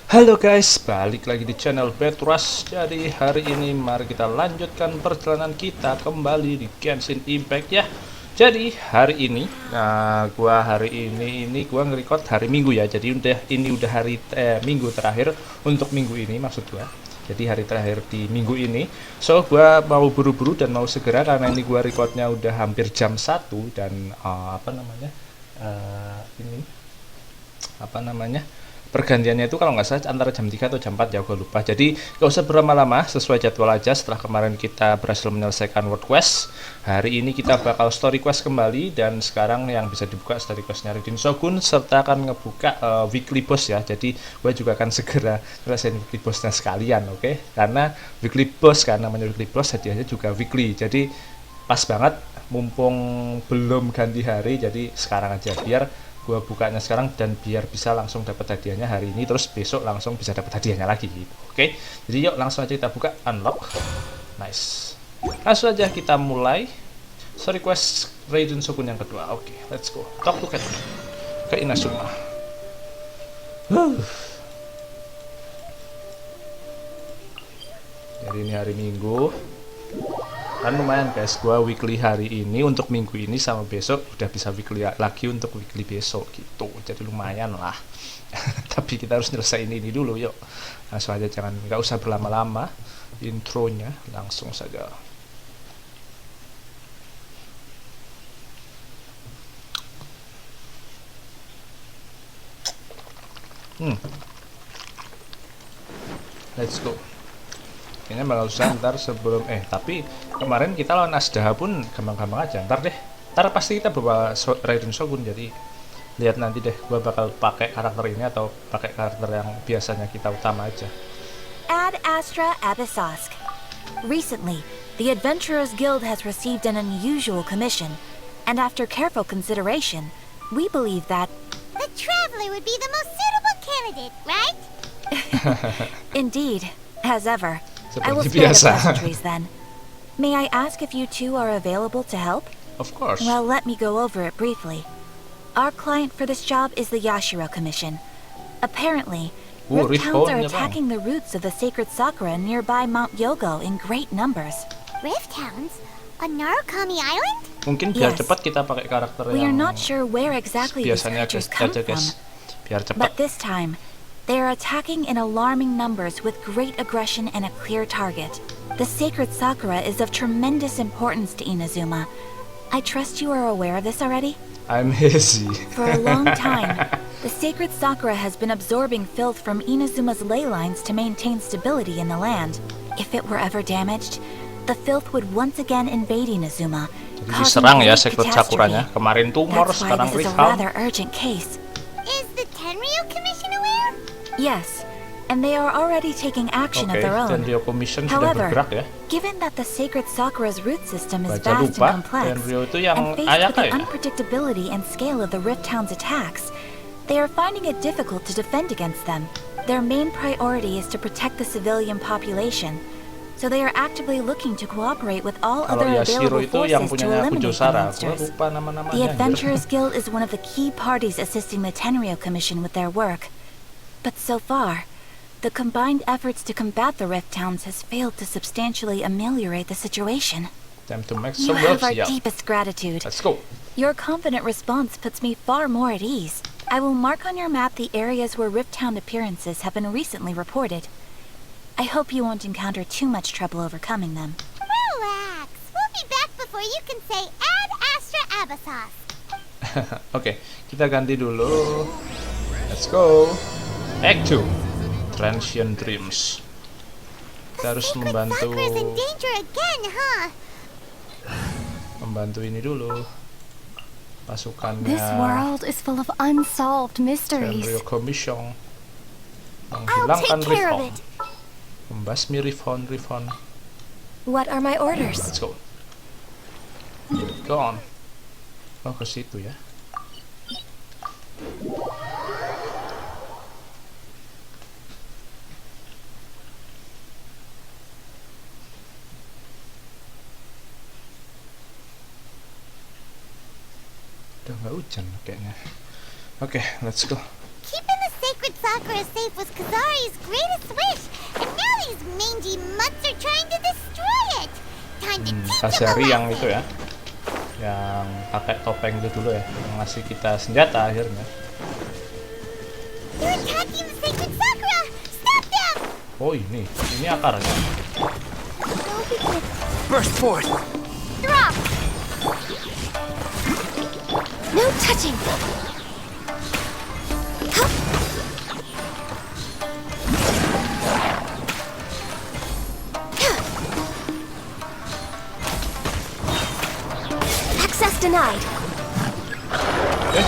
Halo guys, balik lagi di channel BadRush. Jadi hari ini mari kita lanjutkan perjalanan kita kembali di Genshin Impact ya. Jadi hari ini, gua nge-record hari Minggu ya. Jadi udah hari Minggu terakhir untuk minggu ini maksud gua. Jadi hari terakhir di minggu ini. So gua mau buru-buru dan mau segera karena ini gua recordnya udah hampir jam 1 dan ini apa namanya pergantiannya itu kalau nggak salah antara jam 3 atau jam 4 ya, gue lupa. Jadi nggak usah berlama-lama, sesuai jadwal aja. Setelah kemarin kita berhasil menyelesaikan world quest, hari ini kita bakal story quest kembali. Dan sekarang yang bisa dibuka story questnya Ridin Shogun, serta akan ngebuka weekly boss ya. Jadi gue juga akan segera selesaiin weekly bossnya sekalian, oke? Karena weekly boss, karena namanya weekly boss, hadiahnya juga weekly. Jadi pas banget, mumpung belum ganti hari, jadi sekarang aja biar gue bukanya sekarang dan biar bisa langsung dapat hadiahnya hari ini, terus besok langsung bisa dapat hadiahnya lagi gitu. Oke, jadi yuk langsung aja kita buka unlock. Nice, langsung aja kita mulai story quest Raiden Shogun yang kedua. Oke, let's go. Talk to Cat ke Inazuma. Jadi ini hari Minggu kan lumayan guys, gua weekly hari ini untuk minggu ini sama besok udah bisa weekly lagi untuk weekly besok gitu, jadi lumayan lah. Tapi kita harus nyelesain ini dulu, yuk langsung aja, nggak usah berlama-lama, intronya langsung saja. Let's go. Kayaknya bakal susah ntar sebelum tapi kemarin kita lawan Asdaha pun gampang-gampang aja. Ntar pasti kita bawa Raiden Shogun, jadi lihat nanti deh, gua bakal pakai karakter ini atau pakai karakter yang biasanya kita utama aja. Ad Astra Abyssosk. Recently, the Adventurers Guild has received an unusual commission, and after careful consideration, we believe that the Traveler would be the most suitable candidate, right? Indeed, as ever. I will Seperti spare the biasa. pleasantries then. May I ask if you two are available to help? Of course. Well, let me go over it briefly. Our client for this job is the Yashiro Commission. Apparently, Rift Hounds are attacking the roots of the sacred sakura nearby Mount Yogo in great numbers. Rift Hounds? On Narukami Island? Mungkin biar cepat kita pakai karakter We are yang not sure where exactly these biasanya creatures come aja from, guys, biar cepat. but this time, they are attacking in alarming numbers with great aggression and a clear target. The sacred sakura is of tremendous importance to Inazuma. I trust you are aware of this already? I'm hazy. For a long time, the sacred sakura has been absorbing filth from Inazuma's ley lines to maintain stability in the land. If it were ever damaged, the filth would once again invade Inazuma, Jadi causing diserang ya great sacred catastrophe. sakuranya. Kemarin tumor, That's why sekarang this is Rift a Hound. rather urgent case. Is the Tenryu Commission aware? Yes, and they are already taking action of their own. Tenryu Commission sudah However, bergerak ya. given that the sacred sakura's root system is Baca vast lupa, and complex, Tenryu itu yang and faced with Ayaka the ya? unpredictability and scale of the Rift Hound's attacks, they are finding it difficult to defend against them. Their main priority is to protect the civilian population, so they are actively looking to cooperate with all Kalau other Yashiro available itu yang forces to punyanya eliminate the Kujosara, gua monsters. lupa nama-namanya. The anjir. Adventurers Guild is one of the key parties assisting the Tenryu Commission with their work. But so far, the combined efforts to combat the Rift Hounds has failed to substantially ameliorate the situation. Time to make You some have waves, our yeah. deepest gratitude. Let's go. Your confident response puts me far more at ease. I will mark on your map the areas where Rift Hound appearances have been recently reported. I hope you won't encounter too much trouble overcoming them. Relax. We'll be back before you can say Ad Astra Abyssosk. Oke, kita ganti dulu. Let's go. Act 2. Transient Dreams. Kita harus Sacred membantu Sakura's in danger again, huh? membantu ini dulu. Pasukannya This world is full of unsolved mysteries. Tenryu Commission I'll menghilangkan take care of Rift Hound. it. Membasmi Rift Hound. What are my orders? Let's go. Go on. Oh, ke situ ya. Udah nggak hujan kayaknya. Oke, let's go. Keeping the sacred Sakura safe was Kazari's greatest wish, and now these mangy mutts are trying to destroy it. Time to teach them a Kasari yang lesson. itu ya, yang pakai topeng itu dulu ya, yang ngasih kita senjata akhirnya. They're attacking the sacred Sakura! Stop them! Oh ini akarnya. Burst forth! Drop! No touching! Access denied.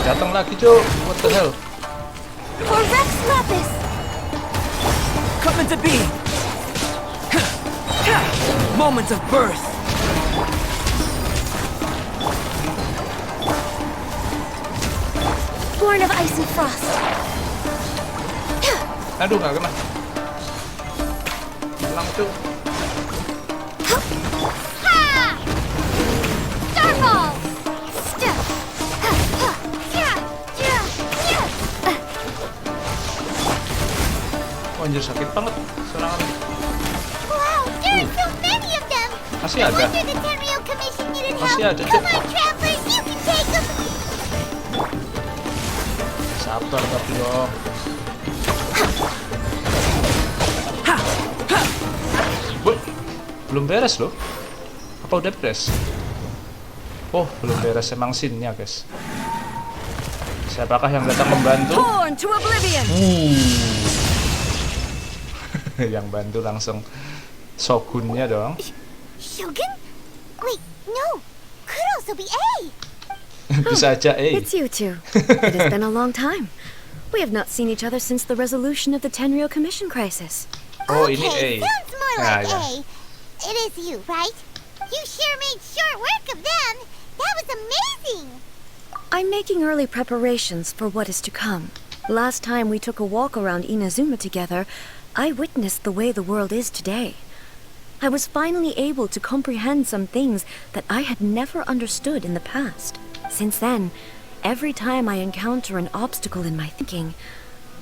Datang lagi cuy, what the hell? For Rex Lapis. Come into being! Moments of birth! Born of ice and frost. Aduh nggak kena. Hilang tuh. Starfall! Oh, anjir sakit banget serangan. Wow, there are so many of them! Masih No ada. wonder the Tenryo Commission needed Masih help. ada, Come Cuk. on, travelers, you can take them! Sabar tapi dong. Bu, belum beres loh. Apa udah beres? Oh, belum beres emang scene-nya, guys. Siapakah yang datang membantu? Born to oblivion! Yang bantu langsung Shogunnya dong. Shogun? Wait, no! Could also be A! Bisa aja It's you two. It has been a long time. We have not seen each other since the resolution of the Tenryo Commission crisis. Oh ini A. Okay, sounds more Ah, like ya. A. It is you, right? You sure made short work of them! That was amazing! I'm making early preparations for what is to come. Last time we took a walk around Inazuma together, I witnessed the way the world is today. I was finally able to comprehend some things that I had never understood in the past. Since then, every time I encounter an obstacle in my thinking,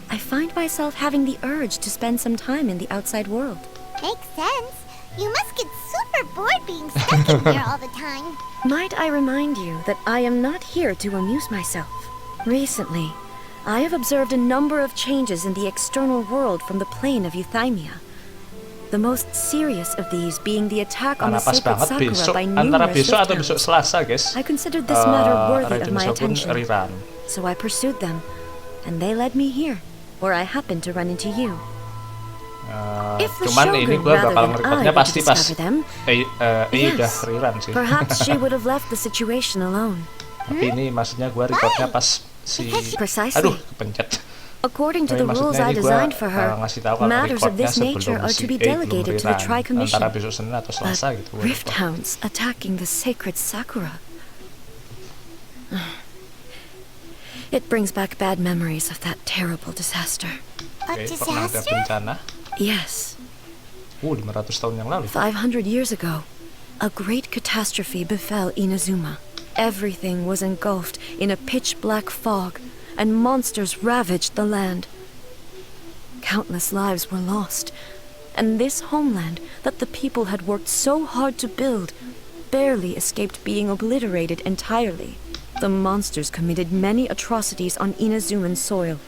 I find myself having the urge to spend some time in the outside world. Makes sense. You must get super bored being stuck in here all the time. Might I remind you that I am not here to amuse myself. Recently, I have observed a number of changes in the external world from the plane of Euthymia. The most serious of these being the attack on Karena the pas sacred banget Sakura besok, by antara numerous besok atau rift besok hounds. Selasa guys. I considered this matter worthy of Raiden my Shogun attention, rerun. so I pursued them, and they led me here, where I happened to run into you. If the Cuman ini Shogun gue rather bakal than ngerekodnya I were to pasti pas discover them, udah yes, rerun sih. perhaps she would have left the situation alone. Tapi ini maksudnya gue recordnya pas si Precisely. aduh kepencet. According to Tapi the rules maksudnya I ini designed gua, for her, ngasih tahu kalau matters of recordnya this nature sebelum are si to be A belum delegated to the rerun. Tri Commission. Antara besok Senin atau Selasa gitu. gua Rift lupa. hounds attacking the sacred Sakura. It brings back bad memories of that terrible disaster. A Oke, pernah ada disaster? bencana. Yes, 500 tahun yang lalu. 500 years ago, a great catastrophe befell Inazuma. Everything was engulfed in a pitch-black fog, and monsters ravaged the land. Countless lives were lost, and this homeland that the people had worked so hard to build barely escaped being obliterated entirely. The monsters committed many atrocities on Inazuman soil,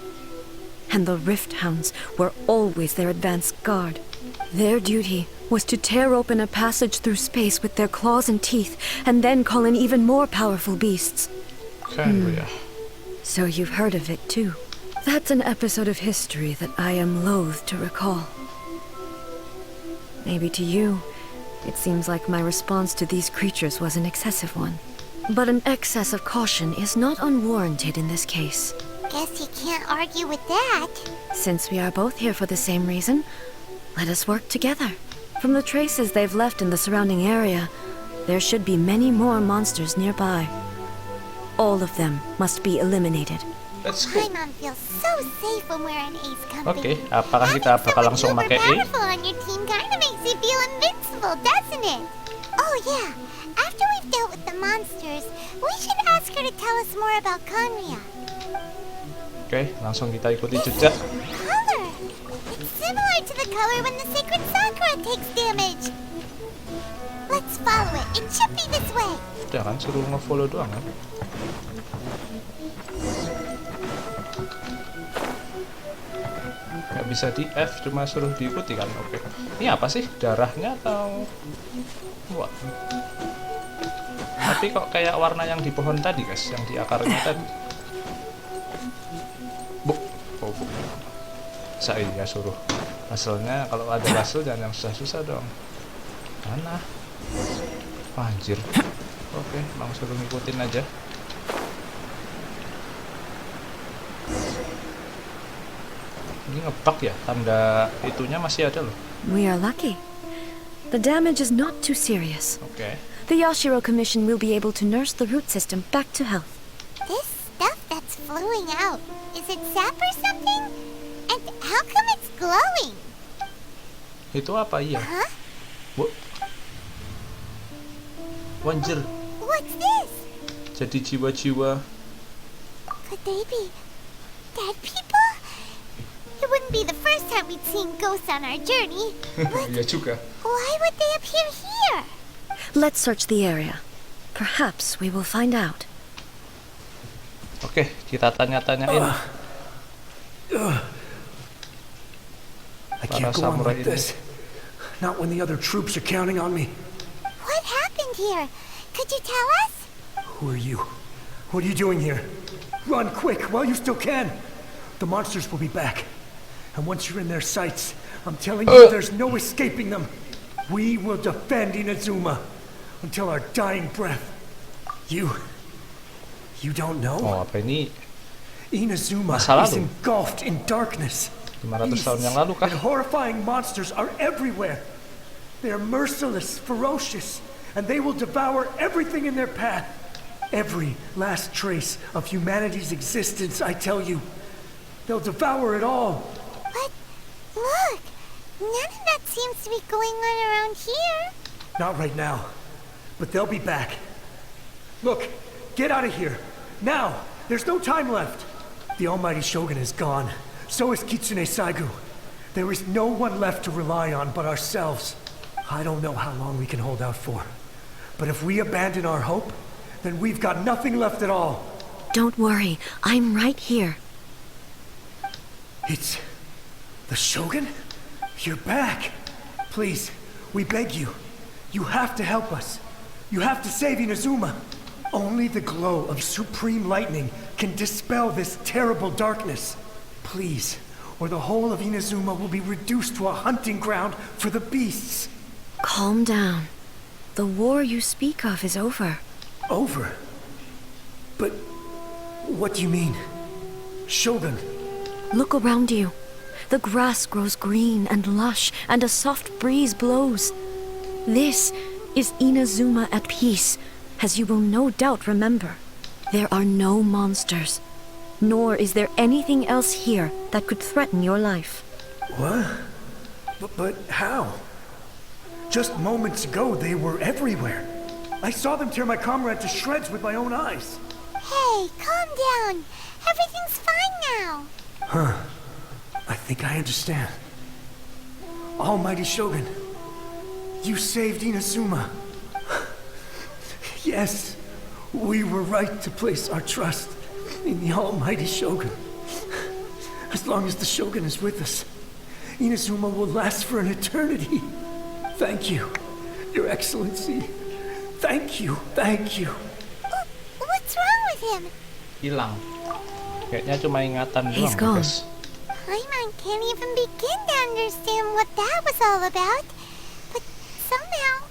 and the Rift Hounds were always their advance guard. Their duty was to tear open a passage through space with their claws and teeth, and then call in even more powerful beasts. Kan ya. So you've heard of it too. That's an episode of history that I am loath to recall. Maybe to you, it seems like my response to these creatures was an excessive one. But an excess of caution is not unwarranted in this case. Guess you can't argue with that. Since we are both here for the same reason, let us work together. From the traces they've left in the surrounding area, there should be many more monsters nearby. All of them must be eliminated. Let's go. Paimon feels so safe when we're in Ace Oke, company. apakah kita bakal langsung Super pakai E? powerful on your team kinda makes you feel invincible, doesn't it? Oh yeah, after we've dealt with the monsters, we should ask her to tell us more about Konria. Oke, langsung kita ikuti jejak. Color! It's similar to the color when the sacred sakura takes damage. Let's follow it. It should be this way. Udah kan, suruh nge-follow doang kan. Gak bisa di F, cuma suruh diikuti kan. Oke. Ini apa sih? Darahnya atau what? Tapi kok kayak warna yang di pohon tadi guys, yang di akarnya tadi. Bu. Oh, bu. Saya suruh hasilnya, kalau ada hasil jangan yang susah-susah dong. Mana? Anjir. Oke, langsung suruh ngikutin aja. Ini ngebug ya, tanda itunya masih ada loh. We are lucky. The damage is not too serious. Oke. The Yashiro Commission will be able to nurse the root system back to health. This stuff that's flowing out, is it sap or something? And how come it's glowing? Itu apa iya? Huh? Wanjir, What's this? jadi jiwa-jiwa. Could they be dead people? It wouldn't be the first time we'd seen ghosts on our journey. Iya juga. Why would they appear here? Let's search the area. Perhaps we will find out. Oke, kita tanya-tanyain. I can't go on samurai like ini. this. Not when the other troops are counting on me. What happened here? Could you tell us? Who are you? What are you doing here? Run quick while you still can. The monsters will be back. And once you're in their sights, I'm telling you there's no escaping them. We will defend Inazuma until our dying breath. You don't know? Oh, apa ini? Inazuma Masa is lalu? engulfed in darkness. 500 tahun yang lalu kah? And horrifying monsters are everywhere. They are merciless, ferocious, and they will devour everything in their path. Every last trace of humanity's existence, I tell you. They'll devour it all. But look, none of that seems to be going on around here. Not right now, but they'll be back. Look, get out of here. Now, there's no time left. The almighty Shogun is gone. So is Kitsune Saigu. There is no one left to rely on but ourselves. I don't know how long we can hold out for. But if we abandon our hope, then we've got nothing left at all. Don't worry, I'm right here. It's the Shogun? You're back. Please, we beg you. You have to help us. You have to save Inazuma. Only the glow of supreme lightning can dispel this terrible darkness. Please, or the whole of Inazuma will be reduced to a hunting ground for the beasts. Calm down. The war you speak of is over. Over? But what do you mean? Shogun, Look around you. The grass grows green and lush, and a soft breeze blows. This is Inazuma at peace, as you will no doubt remember. There are no monsters, nor is there anything else here that could threaten your life. what? But how? Just moments ago, they were everywhere. I saw them tear my comrade to shreds with my own eyes. Hey, calm down. Everything's fine now. I think I understand. Almighty Shogun, you saved Inazuma. Yes, we were right to place our trust in the Almighty Shogun. As long as the Shogun is with us, Inazuma will last for an eternity. Thank you, Your Excellency. Thank you, thank you. What's wrong with him? Hilang. Kayaknya cuma ingatan He's doang, gone. guys. Paimon can't even begin to understand what that was all about. But somehow,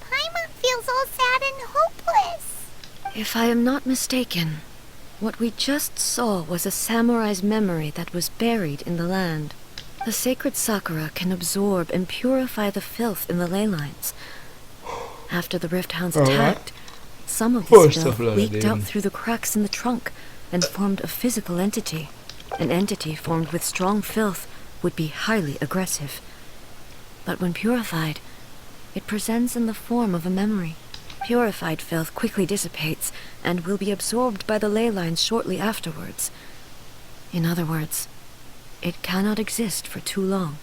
Paimon feels all sad and hopeless. If I am not mistaken, what we just saw was a samurai's memory that was buried in the land. The sacred sakura can absorb and purify the filth in the ley lines. After the rift hounds attacked, some of this filth leaked out through the cracks in the trunk and formed a physical entity. An entity formed with strong filth would be highly aggressive. But when purified, it presents in the form of a memory. Purified filth quickly dissipates and will be absorbed by the ley lines shortly afterwards. In other words, it cannot exist for too long.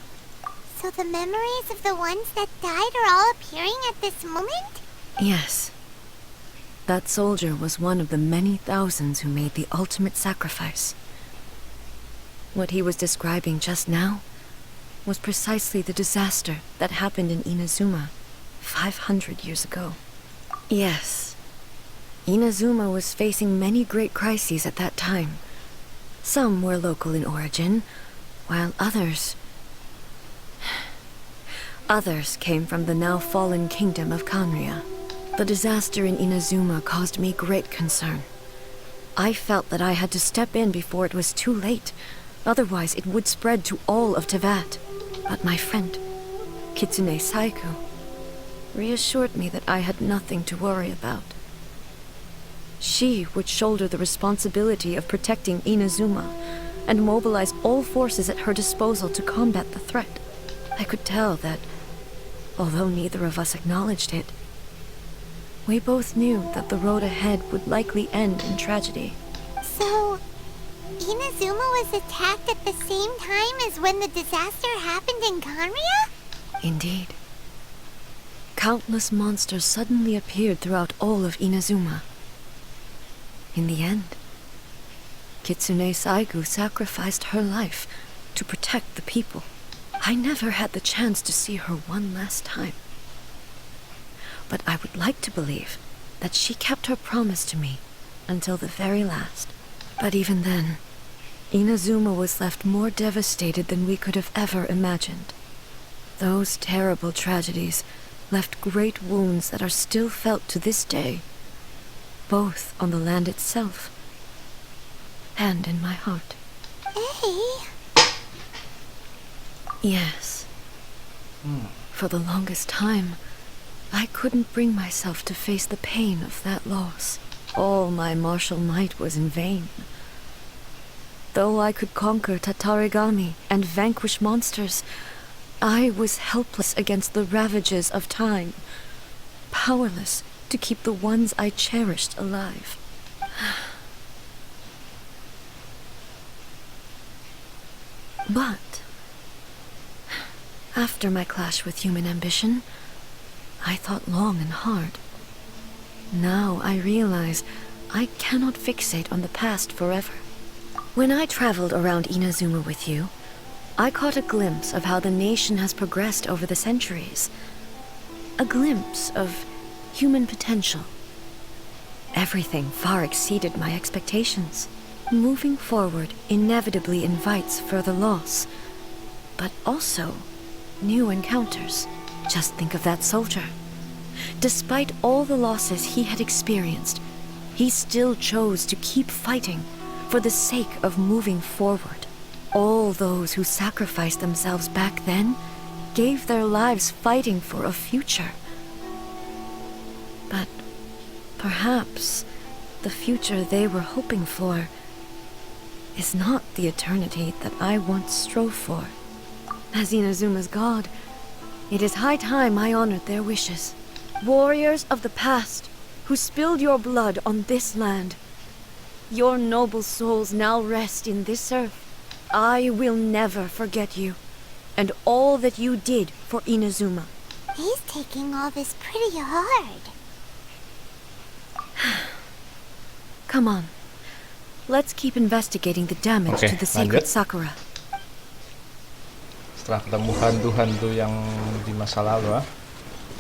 So the memories of the ones that died are all appearing at this moment? Yes. That soldier was one of the many thousands who made the ultimate sacrifice. What he was describing just now was precisely the disaster that happened in Inazuma 500 years ago. Yes. Inazuma was facing many great crises at that time. Some were local in origin, while others came from the now fallen kingdom of Kanria. The disaster in Inazuma caused me great concern. I felt that I had to step in before it was too late, otherwise it would spread to all of Teyvat. But my friend, Kitsune Saiku, reassured me that I had nothing to worry about. She would shoulder the responsibility of protecting Inazuma and mobilize all forces at her disposal to combat the threat. I could tell that, although neither of us acknowledged it, we both knew that the road ahead would likely end in tragedy. So, Inazuma was attacked at the same time as when the disaster happened in Kanria? Indeed. Countless monsters suddenly appeared throughout all of Inazuma. In the end, Kitsune Saigu sacrificed her life to protect the people. I never had the chance to see her one last time. But I would like to believe that she kept her promise to me until the very last. But even then, Inazuma was left more devastated than we could have ever imagined. Those terrible tragedies left great wounds that are still felt to this day, both on the land itself and in my heart. Hey. Yes. For the longest time, I couldn't bring myself to face the pain of that loss. All my martial might was in vain. Though I could conquer Tatarigami and vanquish monsters, I was helpless against the ravages of time, powerless to keep the ones I cherished alive. But after my clash with human ambition, I thought long and hard. Now I realize I cannot fixate on the past forever. When I traveled around Inazuma with you, I caught a glimpse of how the nation has progressed over the centuries. A glimpse of human potential. Everything far exceeded my expectations. Moving forward inevitably invites further loss, but also new encounters. Just think of that soldier. Despite all the losses he had experienced, he still chose to keep fighting for the sake of moving forward. All those who sacrificed themselves back then gave their lives fighting for a future. But perhaps the future they were hoping for is not the eternity that I once strove for. As Inazuma's god, it is high time I honored their wishes. Warriors of the past, who spilled your blood on this land, your noble souls now rest in this earth. I will never forget you, and all that you did for Inazuma. He's taking all this pretty hard. Come on. Let's keep investigating the damage to the sacred lanjut. Sakura. Setelah ketemu hantu-hantu yang di masa lalu,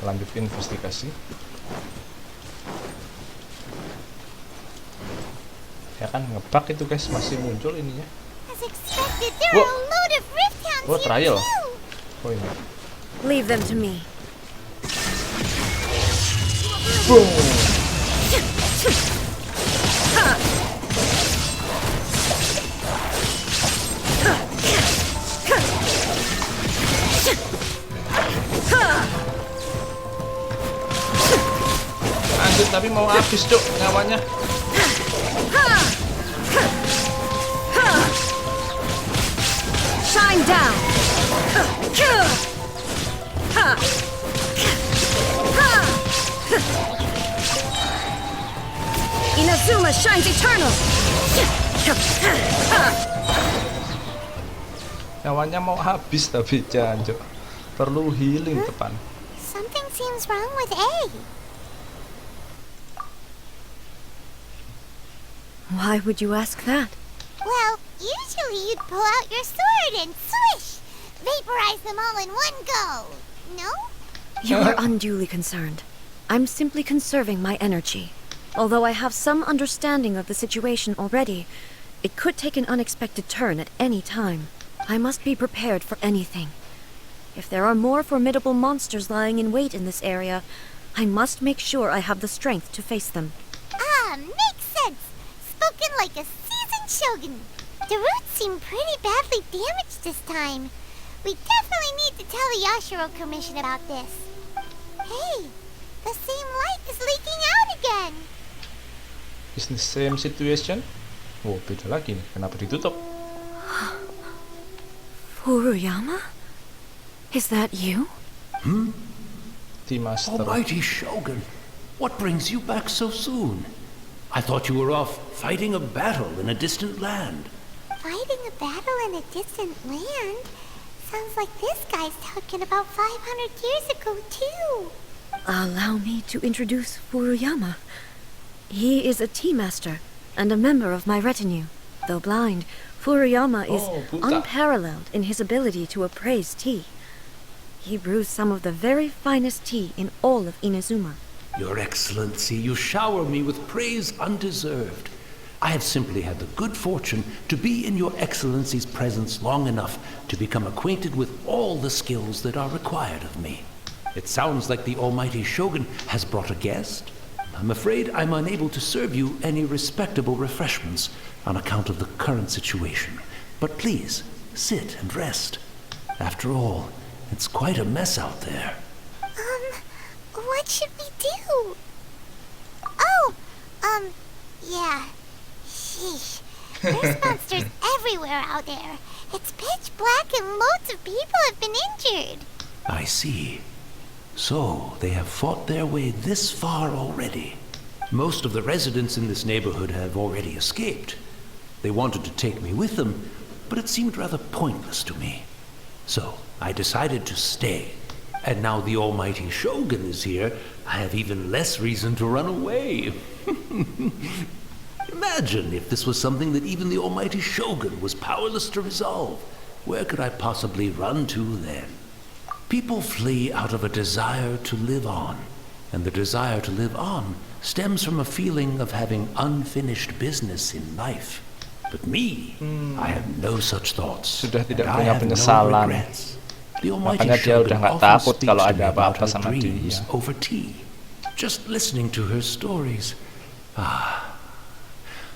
lanjut investigasi. Ya kan ngebug itu guys, masih muncul ininya. As expected, there are a load of rift hounds here trial. too. Oh ini. Leave them to me. Boom. Anjir, tapi mau habis cuk nyawanya. Shine down. Inazuma shines eternal. Nyawanya mau habis tapi Janjo. Perlu healing depan. Something seems wrong with A. Why would you ask that? Well, usually you'd pull out your sword and swish! Vaporize them all in one go! No? You are unduly concerned. I'm simply conserving my energy. Although I have some understanding of the situation already, it could take an unexpected turn at any time. I must be prepared for anything. If there are more formidable monsters lying in wait in this area, I must make sure I have the strength to face them. Ah, makes sense! Spoken like a seasoned shogun. The roots seem pretty badly damaged this time. We definitely need to tell the Yashiro Commission about this. Hey, the same light is leaking out again. Is the same situation? Oh, beda lagi nih. Kenapa ditutup? Furuyama? Is that you? The Master. Almighty Shogun, what brings you back so soon? I thought you were off fighting a battle in a distant land. Fighting a battle in a distant land? Sounds like this guy's talking about 500 years ago, too. Allow me to introduce Furuyama. He is a tea master and a member of my retinue. Though blind, Furuyama is Buddha. unparalleled in his ability to appraise tea. He brews some of the very finest tea in all of Inazuma. Your Excellency, you shower me with praise undeserved. I have simply had the good fortune to be in Your Excellency's presence long enough to become acquainted with all the skills that are required of me. It sounds like the Almighty Shogun has brought a guest. I'm afraid I'm unable to serve you any respectable refreshments on account of the current situation. But please, sit and rest. After all, it's quite a mess out there. What should we do? Oh, yeah. Sheesh. There's monsters everywhere out there. It's pitch black and loads of people have been injured. I see. So, they have fought their way this far already. Most of the residents in this neighborhood have already escaped. They wanted to take me with them, but it seemed rather pointless to me. So, I decided to stay. And now the Almighty Shogun is here, I have even less reason to run away. Imagine if this was something that even the Almighty Shogun was powerless to resolve. Where could I possibly run to then? People flee out of a desire to live on, and the desire to live on stems from a feeling of having unfinished business in life. But me, I have no such thoughts. Sudah tidak and I punya have penyesalan. no regrets. The Almighty Makanya dia udah Shogun nggak often takut speaks kalau to ada me about apa-apa her sama dreams dia. over tea. Just listening to her stories.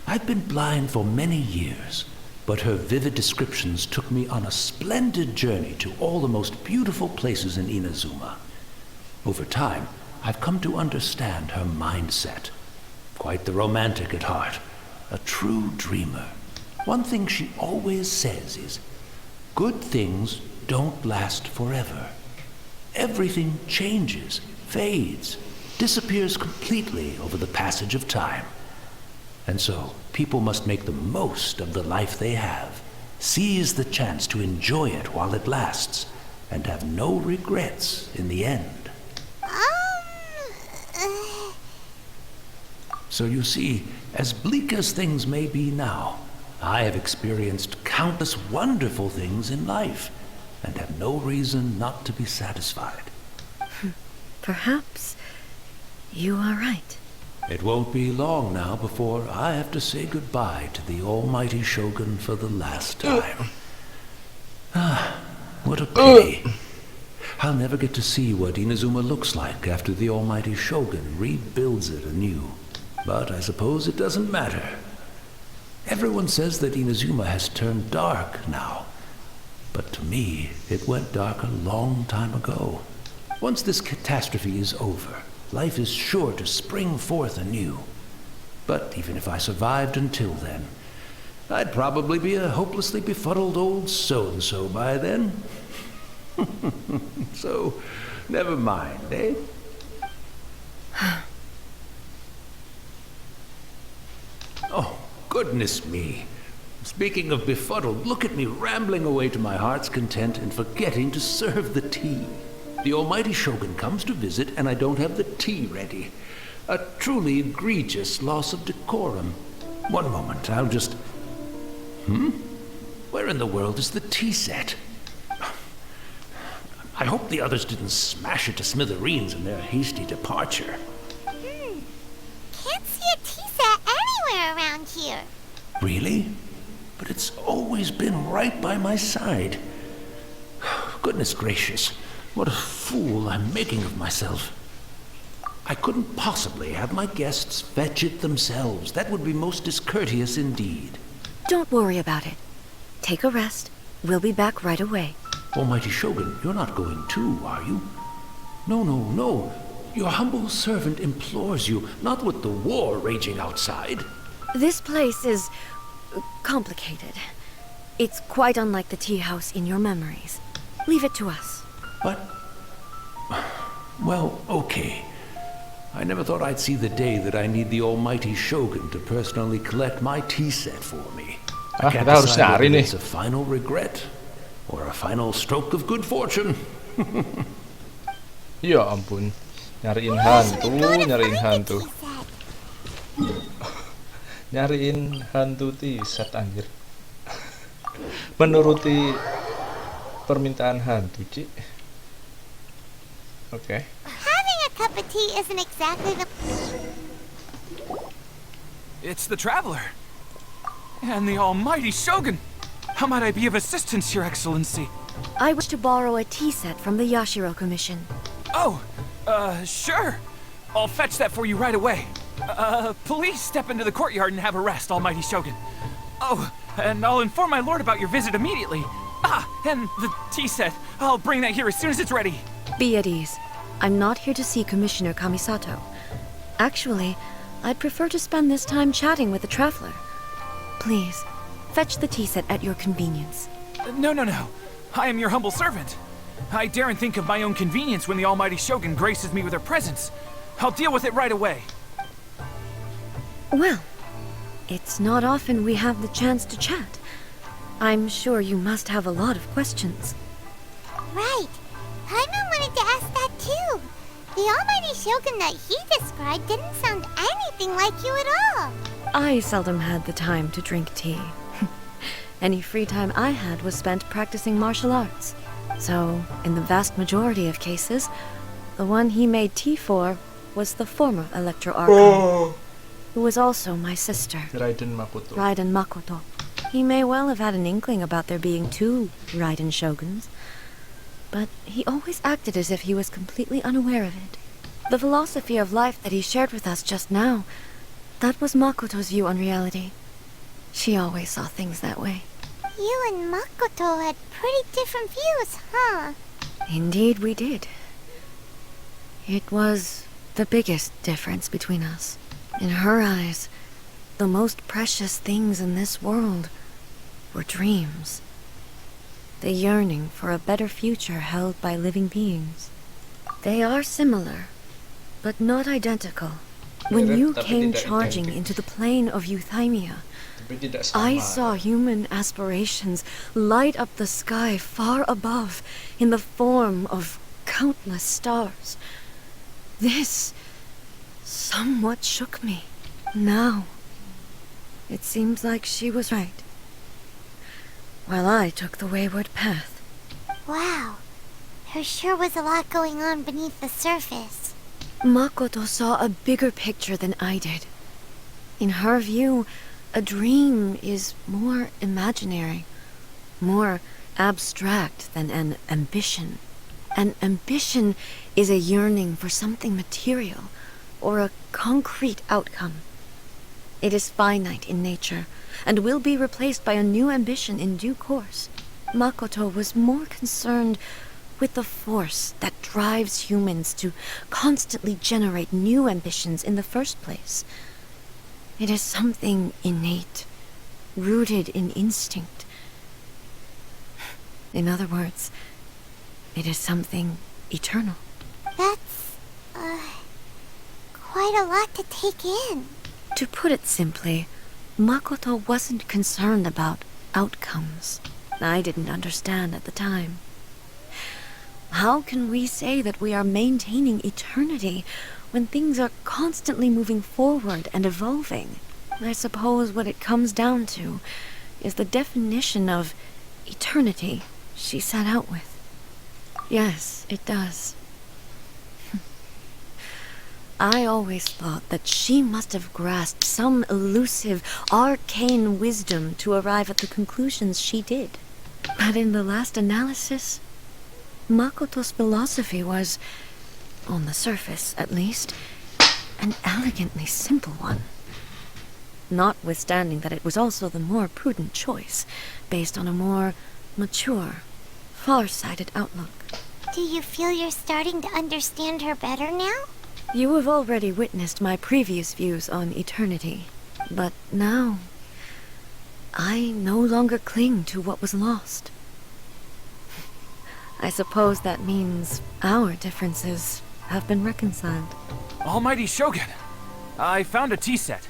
I've been blind for many years, but her vivid descriptions took me on a splendid journey to all the most beautiful places in Inazuma. Over time, I've come to understand her mindset. Quite the romantic at heart, a true dreamer. One thing she always says is, good things don't last forever. Everything changes, fades, disappears completely over the passage of time. And so, people must make the most of the life they have, seize the chance to enjoy it while it lasts, and have no regrets in the end. So you see, as bleak as things may be now, I have experienced countless wonderful things in life, and have no reason not to be satisfied. Perhaps you are right. It won't be long now before I have to say goodbye to the Almighty Shogun for the last time. What a pity. I'll never get to see what Inazuma looks like after the Almighty Shogun rebuilds it anew. But I suppose it doesn't matter. Everyone says that Inazuma has turned dark now. But to me, it went dark a long time ago. Once this catastrophe is over, life is sure to spring forth anew. But even if I survived until then, I'd probably be a hopelessly befuddled old so-and-so by then. So, never mind, eh? Oh, goodness me. Speaking of befuddled, look at me rambling away to my heart's content and forgetting to serve the tea. The almighty Shogun comes to visit and I don't have the tea ready. A truly egregious loss of decorum. One moment, I'll just... Where in the world is the tea set? I hope the others didn't smash it to smithereens in their hasty departure. Can't see a tea set anywhere around here. Really? But it's always been right by my side. Goodness gracious, what a fool I'm making of myself. I couldn't possibly have my guests fetch it themselves. That would be most discourteous indeed. Don't worry about it. Take a rest. We'll be back right away. Almighty Shogun, you're not going too, are you? No, no, no. Your humble servant implores you, not with the war raging outside. This place is complicated. It's quite unlike the tea house in your memories. Leave it to us. But... well, okay. I never thought I'd see the day that I need the almighty Shogun to personally collect my tea set for me. I can't kita harus decide nyari whether nih. it's a final regret or a final stroke of good fortune. Ya ampun. Nyariin hantu, nyariin hantu. Nyariin hantu T-set anjir. Menuruti permintaan hantu, Ci. Oke. Having a cup of tea isn't exactly the... It's the Traveler. And the almighty Shogun. How might I be of assistance, Your Excellency? I wish to borrow a tea set from the Yashiro Commission. Oh, sure. I'll fetch that for you right away. Please step into the courtyard and have a rest, almighty Shogun. Oh, and I'll inform my lord about your visit immediately. Ah, and the tea set. I'll bring that here as soon as it's ready. Be at ease. I'm not here to see Commissioner Kamisato. Actually, I'd prefer to spend this time chatting with the Traveler. Please, fetch the tea set at your convenience. No. I am your humble servant. I daren't think of my own convenience when the almighty Shogun graces me with her presence. I'll deal with it right away. Well, it's not often we have the chance to chat. I'm sure you must have a lot of questions. Right. Paimon wanted to ask that too. The almighty Shogun that he described didn't sound anything like you at all. I seldom had the time to drink tea. Any free time I had was spent practicing martial arts. So, in the vast majority of cases, the one he made tea for was the former Electro Archon, who was also my sister, Raiden Makoto. Raiden Makoto. He may well have had an inkling about there being two Raiden Shoguns, but he always acted as if he was completely unaware of it. The philosophy of life that he shared with us just now, that was Makoto's view on reality. She always saw things that way. You and Makoto had pretty different views, huh? Indeed we did. It was the biggest difference between us. In her eyes, the most precious things in this world were dreams. The yearning for a better future held by living beings. They are similar, but not identical. When you came charging into the plane of Euthymia, I saw human aspirations light up the sky far above in the form of countless stars. This somewhat shook me. Now, it seems like she was right, while I took the wayward path. Wow. There sure was a lot going on beneath the surface. Makoto saw a bigger picture than I did. In her view, a dream is more imaginary, more abstract than an ambition. An ambition is a yearning for something material, or a concrete outcome. It is finite in nature, and will be replaced by a new ambition in due course. Makoto was more concerned with the force that drives humans to constantly generate new ambitions in the first place. It is something innate, rooted in instinct. In other words, it is something eternal. That's, quite a lot to take in. To put it simply, Makoto wasn't concerned about outcomes. I didn't understand at the time. How can we say that we are maintaining eternity when things are constantly moving forward and evolving? I suppose what it comes down to is the definition of eternity she set out with. Yes, it does. I always thought that she must have grasped some elusive, arcane wisdom to arrive at the conclusions she did. But in the last analysis, Makoto's philosophy was, on the surface at least, an elegantly simple one. Notwithstanding that it was also the more prudent choice, based on a more mature, far-sighted outlook. Do you feel you're starting to understand her better now? You have already witnessed my previous views on eternity, but now I no longer cling to what was lost. I suppose that means our differences have been reconciled. Almighty Shogun, I found a tea set.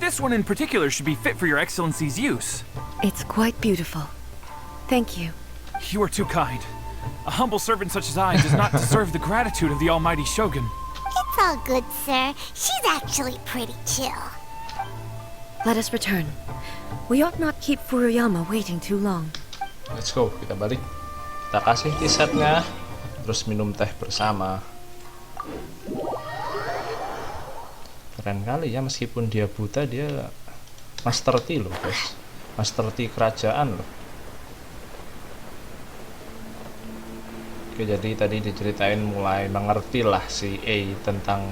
This one in particular should be fit for your Excellency's use. It's quite beautiful. Thank you. You are too kind. A humble servant such as I does not deserve the gratitude of the Almighty Shogun. It's all good, sir. She's actually pretty chill. Let us return. We ought not keep Furuyama waiting too long. Let's go, kita balik. Kita kasih t-shirtnya, terus minum teh bersama. Keren kali ya, meskipun dia buta, dia master tea loh guys. Master tea kerajaan loh. Oke, jadi tadi diceritain mulai mengerti lah si A tentang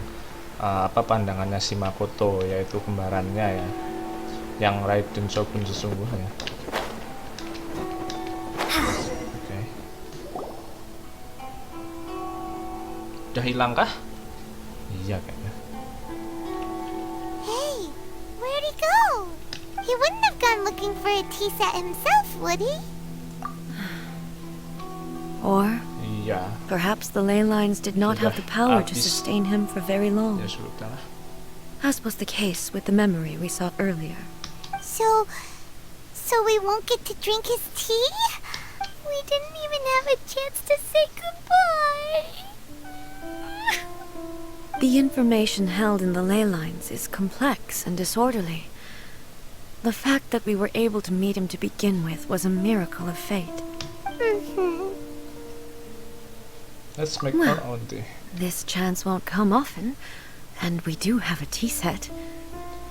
apa pandangannya si Makoto, yaitu kembarannya ya, yang Raiden Shogun sesungguhnya. Oke. Udah hilang kah? Iya kayaknya. Hey, where'd he go? He wouldn't have gone looking for a tea set himself, would he? Or Iya. perhaps the ley lines did not have the power to habis. sustain him for very long, Ya sudah lah. as was the case with the memory we saw earlier. So we won't get to drink his tea? We didn't even have a chance to say goodbye. The information held in the ley lines is complex and disorderly. The fact that we were able to meet him to begin with was a miracle of fate. Let's make Well. our own tea. This chance won't come often, and we do have a tea set.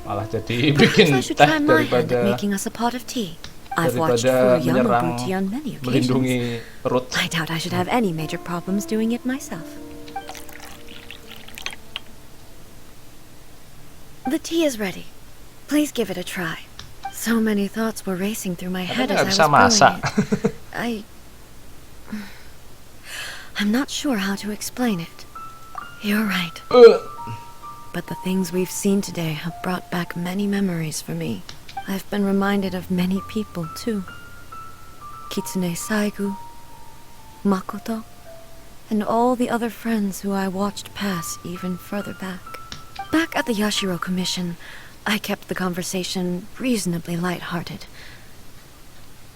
Malah jadi Perhaps bikin I should teh try my hand at daripada making us a pot of tea. I've watched daripada Furuyama menyerang brew tea on many occasions. melindungi perut. I doubt I should have any major problems doing it myself. The tea is ready. Please give it a try. So many thoughts were racing through my head Katanya as nggak I bisa was masak. brewing it. I'm not sure how to explain it. You're right. But the things we've seen today have brought back many memories for me. I've been reminded of many people, too. Kitsune Saigu, Makoto, and all the other friends who I watched pass even further back. Back at the Yashiro Commission, I kept the conversation reasonably light-hearted.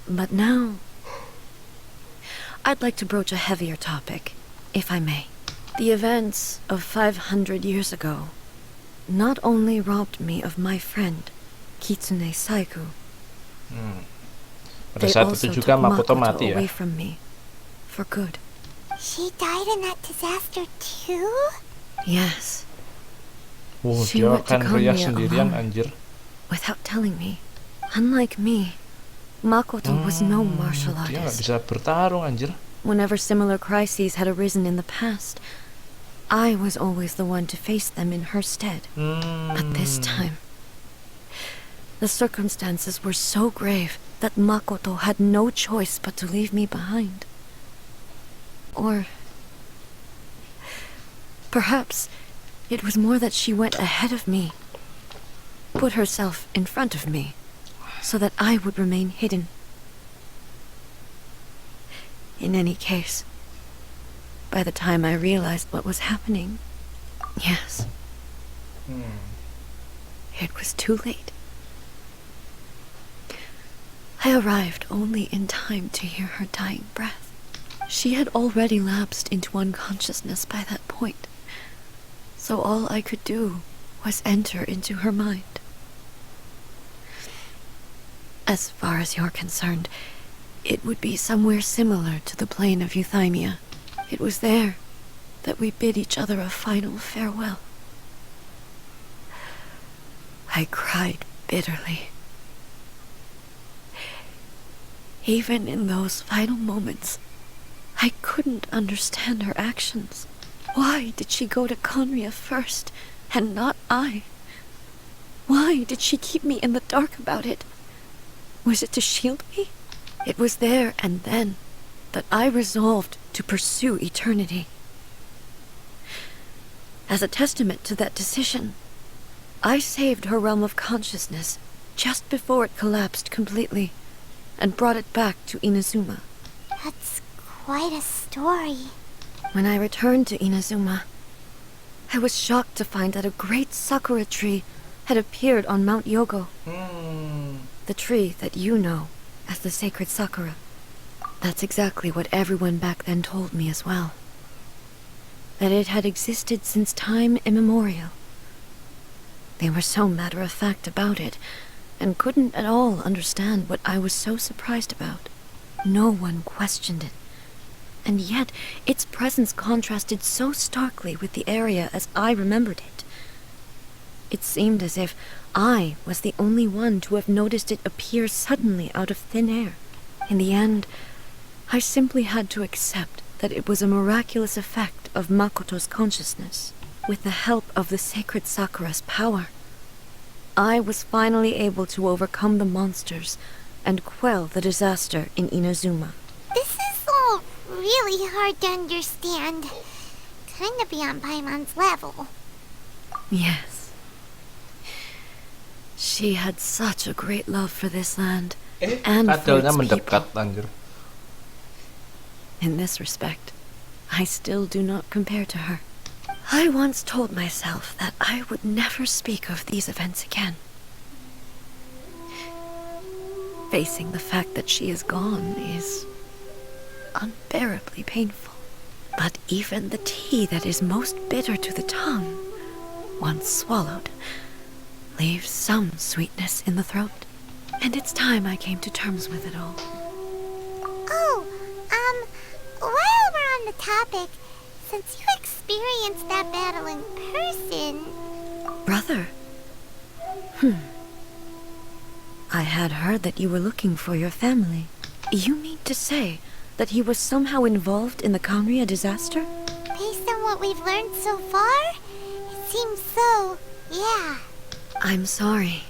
But now, I'd like to broach a heavier topic, if I may. The events of 500 years ago not only robbed me of my friend, Kitsune Saigu, Pada they saat also itu juga took Makoto Makoto mati ya. away from me, for good. She died in that disaster too? Yes, Wow, She dia went to akan riah Konya sendirian alone. anjir. without telling me. Unlike me, Makoto was no martial Dia nggak artist. bisa bertarung anjir. Whenever similar crises had arisen in the past, I was always the one to face them in her stead. But this time, the circumstances were so grave that Makoto had no choice but to leave me behind. Or perhaps it was more that she went ahead of me, put herself in front of me, so that I would remain hidden. In any case, by the time I realized what was happening, yes, it was too late. I arrived only in time to hear her dying breath. She had already lapsed into unconsciousness by that point, so all I could do was enter into her mind. As far as you're concerned, it would be somewhere similar to the plain of Euthymia. It was there that we bid each other a final farewell. I cried bitterly. Even in those final moments, I couldn't understand her actions. Why did she go to Conria first, and not I? Why did she keep me in the dark about it? Was it to shield me? It was there and then that I resolved to pursue eternity. As a testament to that decision, I saved her realm of consciousness just before it collapsed completely, and brought it back to Inazuma. That's quite a story. When I returned to Inazuma, I was shocked to find that a great sakura tree had appeared on Mount Yogo. The tree that you know as the sacred sakura. That's exactly what everyone back then told me as well. That it had existed since time immemorial. They were so matter-of-fact about it, and couldn't at all understand what I was so surprised about. No one questioned it. And yet, its presence contrasted so starkly with the area as I remembered it. It seemed as if I was the only one to have noticed it appear suddenly out of thin air. In the end, I simply had to accept that it was a miraculous effect of Makoto's consciousness. With the help of the sacred Sakura's power, I was finally able to overcome the monsters and quell the disaster in Inazuma. This is all really hard to understand. Kinda beyond Paimon's level. Yes. She had such a great love for this land and for its mendekat, people. anjir. In this respect, I still do not compare to her. I once told myself that I would never speak of these events again. Facing the fact that she is gone is unbearably painful. But even the tea that is most bitter to the tongue, once swallowed, leaves some sweetness in the throat. And it's time I came to terms with it all. Oh, while we're on the topic, since you experienced that battle in person... Brother? I had heard that you were looking for your family. You mean to say that he was somehow involved in the Conria disaster? Based on what we've learned so far, it seems so, yeah. I'm sorry.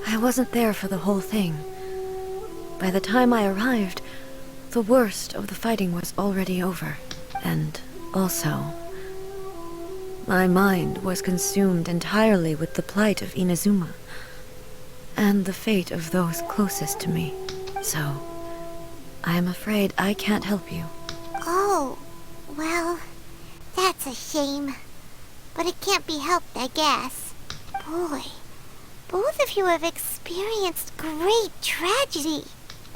I wasn't there for the whole thing. By the time I arrived, the worst of the fighting was already over. And also, my mind was consumed entirely with the plight of Inazuma and the fate of those closest to me. So, I am afraid I can't help you. Oh, well, that's a shame. But it can't be helped, I guess. Boy, both of you have experienced great tragedy.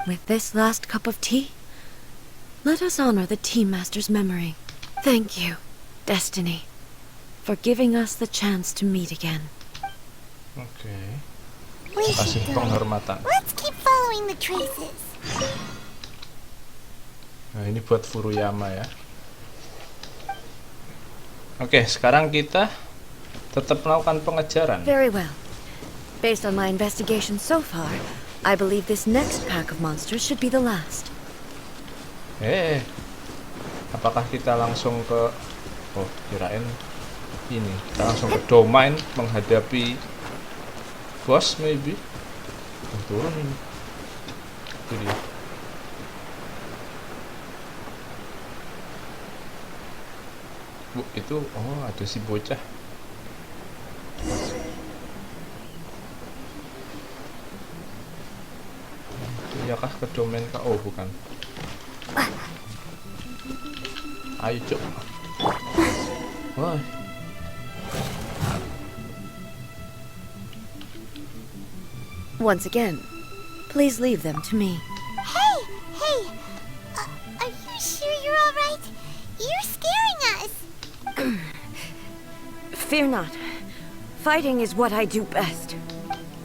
With this last cup of tea, let us honor the Tea Master's memory. Thank you, Destiny, for giving us the chance to meet again. Okay. We Kasih should go. penghormatan. Let's keep following the traces. Nah, ini buat Furuyama ya. Oke, sekarang kita tetap melakukan pengejaran. Very well. Based on my investigation so far, I believe this next pack of monsters should be the last. Apakah kita langsung ke... Oh, kirain ini. Kita langsung ke domain menghadapi bos, maybe. Turun ini. Itu dia. Bu, itu... Oh, ada si bocah. Iyakah ke domain kah? Oh, bukan. Ayo, Cuk. Wah. Once again, Please leave them to me. Hey! Are you sure you're alright? You're scaring us! Fear not. Fighting is what I do best.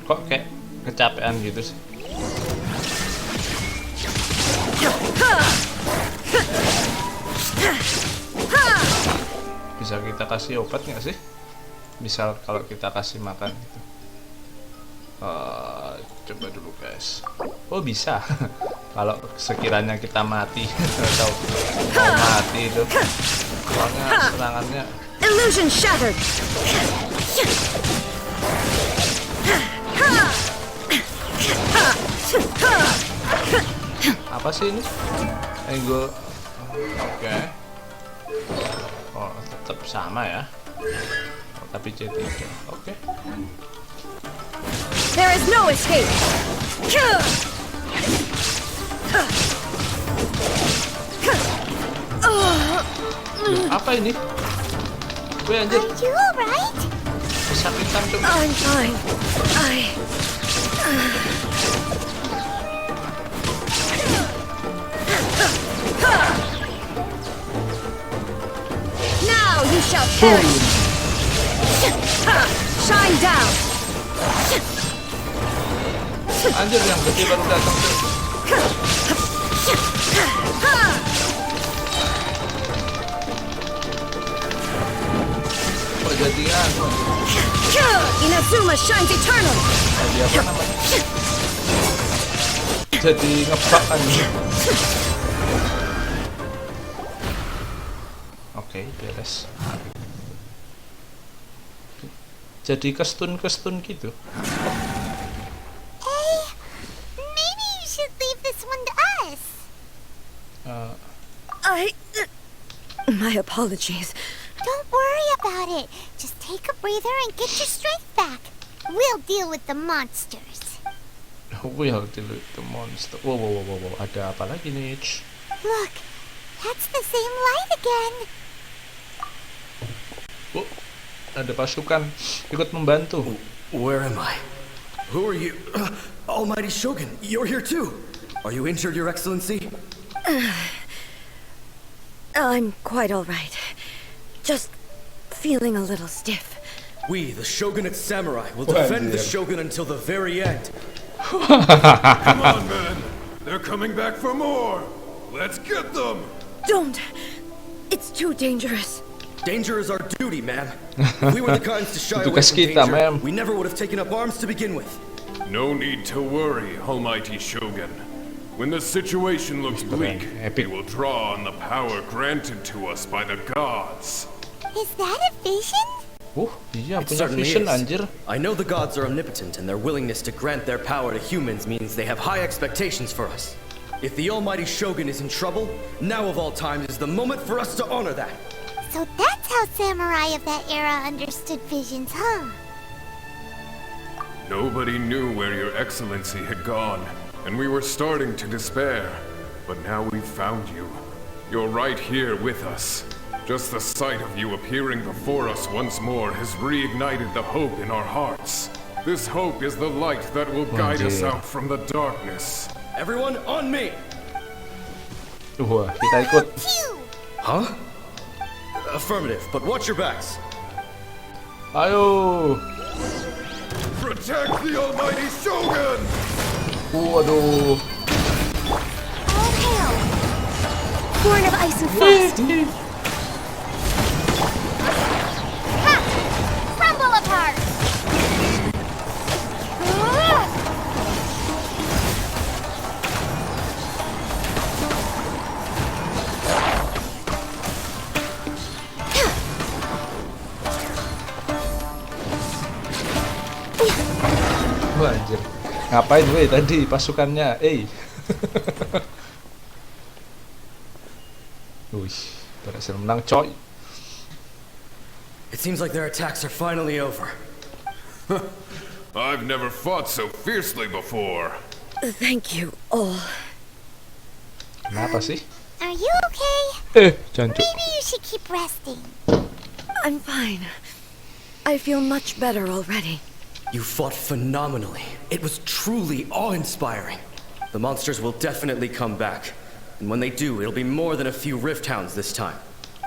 Kok kayak kecapean gitu sih? Bisa kita kasih obat nggak sih? Misal kalau kita kasih makan gitu. Coba dulu guys. Oh bisa. Kalau sekiranya kita mati atau mau mati itu, soalnya serangannya. Illusion shattered. Apa sih ini? Ego. Oke. Oh tetap sama ya. Oh, tapi jadi oke. There is no escape. Apa ini? Gue anjir. Are you alright? Kesakitan tuh. I'm fine. Now you shall perish. Shine down. Anjir yang gede baru datang tuh. Oh jadian. Inazuma shines eternal. Jadi apa namanya? Jadi ngebak anjir. Oke, beres. Jadi kestun gitu. Hey, maybe you should leave this one to us. My apologies. Don't worry about it. Just take a breather and get your strength back. We'll deal with the monsters. We'll deal with the monster. Wow. Ada apa lagi nih? Look, that's the same light again. Oh, ada pasukan ikut membantu. Where am I? Who are you? Almighty Shogun, you're here too. Are you injured, Your Excellency? I'm quite all right. Just feeling a little stiff. We, the Shogunate Samurai, will defend the Shogun until the very end. Come on, men. They're coming back for more. Let's get them. Don't! It's too dangerous. Danger is our duty, ma'am. If we were the kinds to shy away Tugas from kita, danger, ma'am. we never would have taken up arms to begin with. No need to worry, Almighty Shogun. When the situation looks bleak, we will draw on the power granted to us by the gods. Is that a vision? Iya It punya certainly vision is. anjir. I know the gods are omnipotent, and their willingness to grant their power to humans means they have high expectations for us. If the Almighty Shogun is in trouble, now of all times is the moment for us to honor that. So that's how samurai of that era understood visions, huh? Nobody knew where your excellency had gone, and we were starting to despair. But now we've found you. You're right here with us. Just the sight of you appearing before us once more has reignited the hope in our hearts. This hope is the light that will guide us out from the darkness. Everyone on me! Wah, kita ikut. Phew! Huh? Affirmative, but watch your backs. Ayo. Protect the Almighty Shogun! Waduh. All hail! Born of ice and frost. Ha! Crumble apart! Wah, anjir. Ngapain gue tadi pasukannya? Wih, berhasil menang coy. It seems like their attacks are finally over. I've never fought so fiercely before. Thank you all. Kenapa sih? Are you okay? Jancuk. Maybe you should keep resting. I'm fine. I feel much better already. You fought phenomenally. It was truly awe-inspiring. The monsters will definitely come back. And when they do, it'll be more than a few Rift Hounds this time.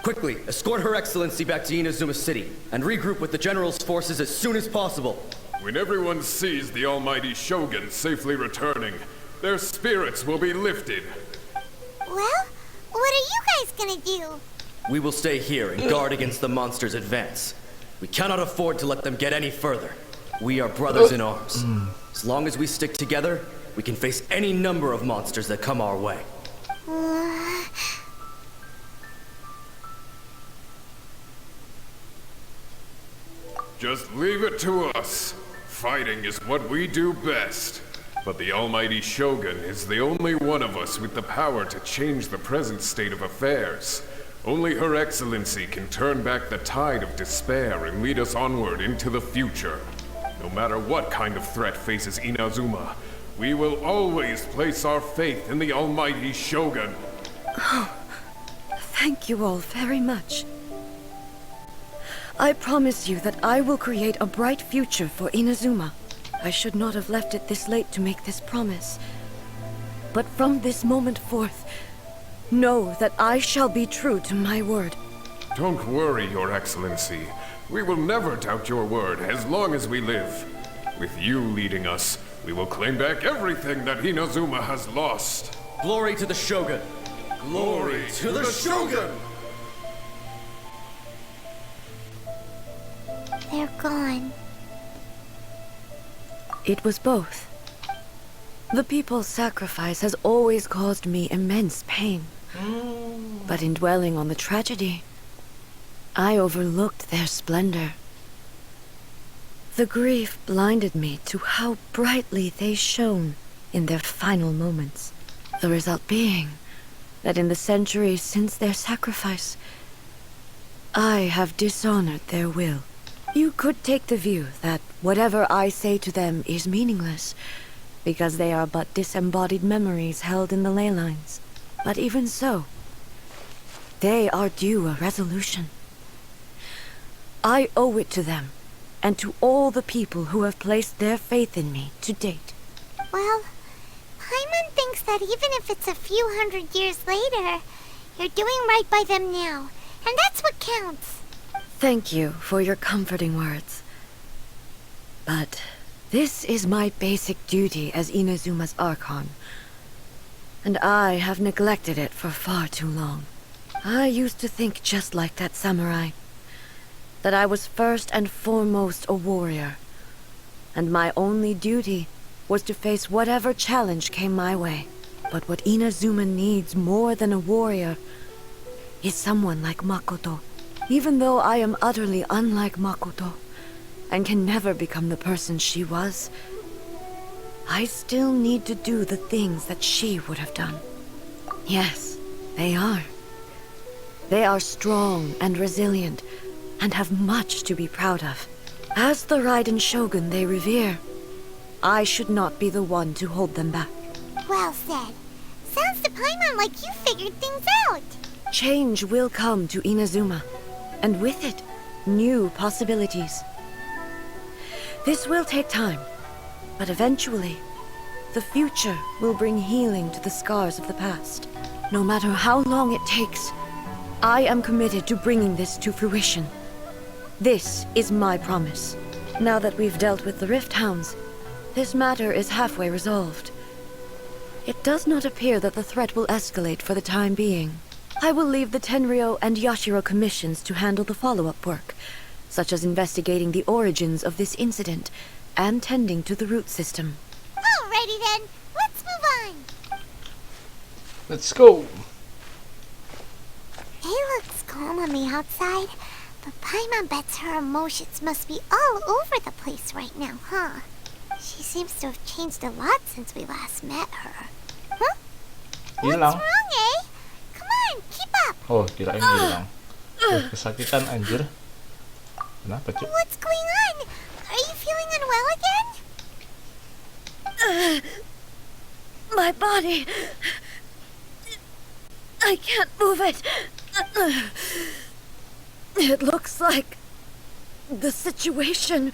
Quickly, escort Her Excellency back to Inazuma City, and regroup with the General's forces as soon as possible. When everyone sees the almighty Shogun safely returning, their spirits will be lifted. Well, what are you guys gonna do? We will stay here and guard against the monsters' advance. We cannot afford to let them get any further. We are brothers in arms. As long as we stick together, we can face any number of monsters that come our way. Just leave it to us. Fighting is what we do best. But the almighty Shogun is the only one of us with the power to change the present state of affairs. Only Her Excellency can turn back the tide of despair and lead us onward into the future. No matter what kind of threat faces Inazuma, we will always place our faith in the almighty Shogun. Oh, thank you all very much. I promise you that I will create a bright future for Inazuma. I should not have left it this late to make this promise. But from this moment forth, know that I shall be true to my word. Don't worry, Your Excellency. We will never doubt your word as long as we live. With you leading us, we will claim back everything that Inazuma has lost. Glory to the Shogun! Glory to the Shogun! They're gone. It was both. The people's sacrifice has always caused me immense pain. But in dwelling on the tragedy, I overlooked their splendor. The grief blinded me to how brightly they shone in their final moments. The result being that in the centuries since their sacrifice, I have dishonored their will. You could take the view that whatever I say to them is meaningless, because they are but disembodied memories held in the ley lines. But even so, they are due a resolution. I owe it to them, and to all the people who have placed their faith in me to date. Well, Paimon thinks that even if it's a few hundred years later, you're doing right by them now, and that's what counts. Thank you for your comforting words. But this is my basic duty as Inazuma's Archon, and I have neglected it for far too long. I used to think just like that samurai, that I was first and foremost a warrior, and my only duty was to face whatever challenge came my way. But what Inazuma needs more than a warrior is someone like Makoto. Even though I am utterly unlike Makoto, and can never become the person she was, I still need to do the things that she would have done. Yes, they are. They are strong and resilient, and have much to be proud of. As the Raiden Shogun they revere, I should not be the one to hold them back. Well said. Sounds to Paimon like you figured things out. Change will come to Inazuma, and with it, new possibilities. This will take time, but eventually, the future will bring healing to the scars of the past. No matter how long it takes, I am committed to bringing this to fruition. This is my promise. Now that we've dealt with the Rift Hounds, this matter is halfway resolved. It does not appear that the threat will escalate for the time being. I will leave the Tenryo and Yashiro commissions to handle the follow-up work, such as investigating the origins of this incident and tending to the root system. Alrighty then, let's move on. Let's go. It looks calm on the outside, but Paimon bets her emotions must be all over the place right now, huh? She seems to have changed a lot since we last met her. Huh? What's Hilang. wrong, eh? Come on, keep up. Oh, kirain hilang. Kesakitan anjir. Kenapa, Cuk? What's going on? Are you feeling unwell again? My body... I can't move it. It looks like the situation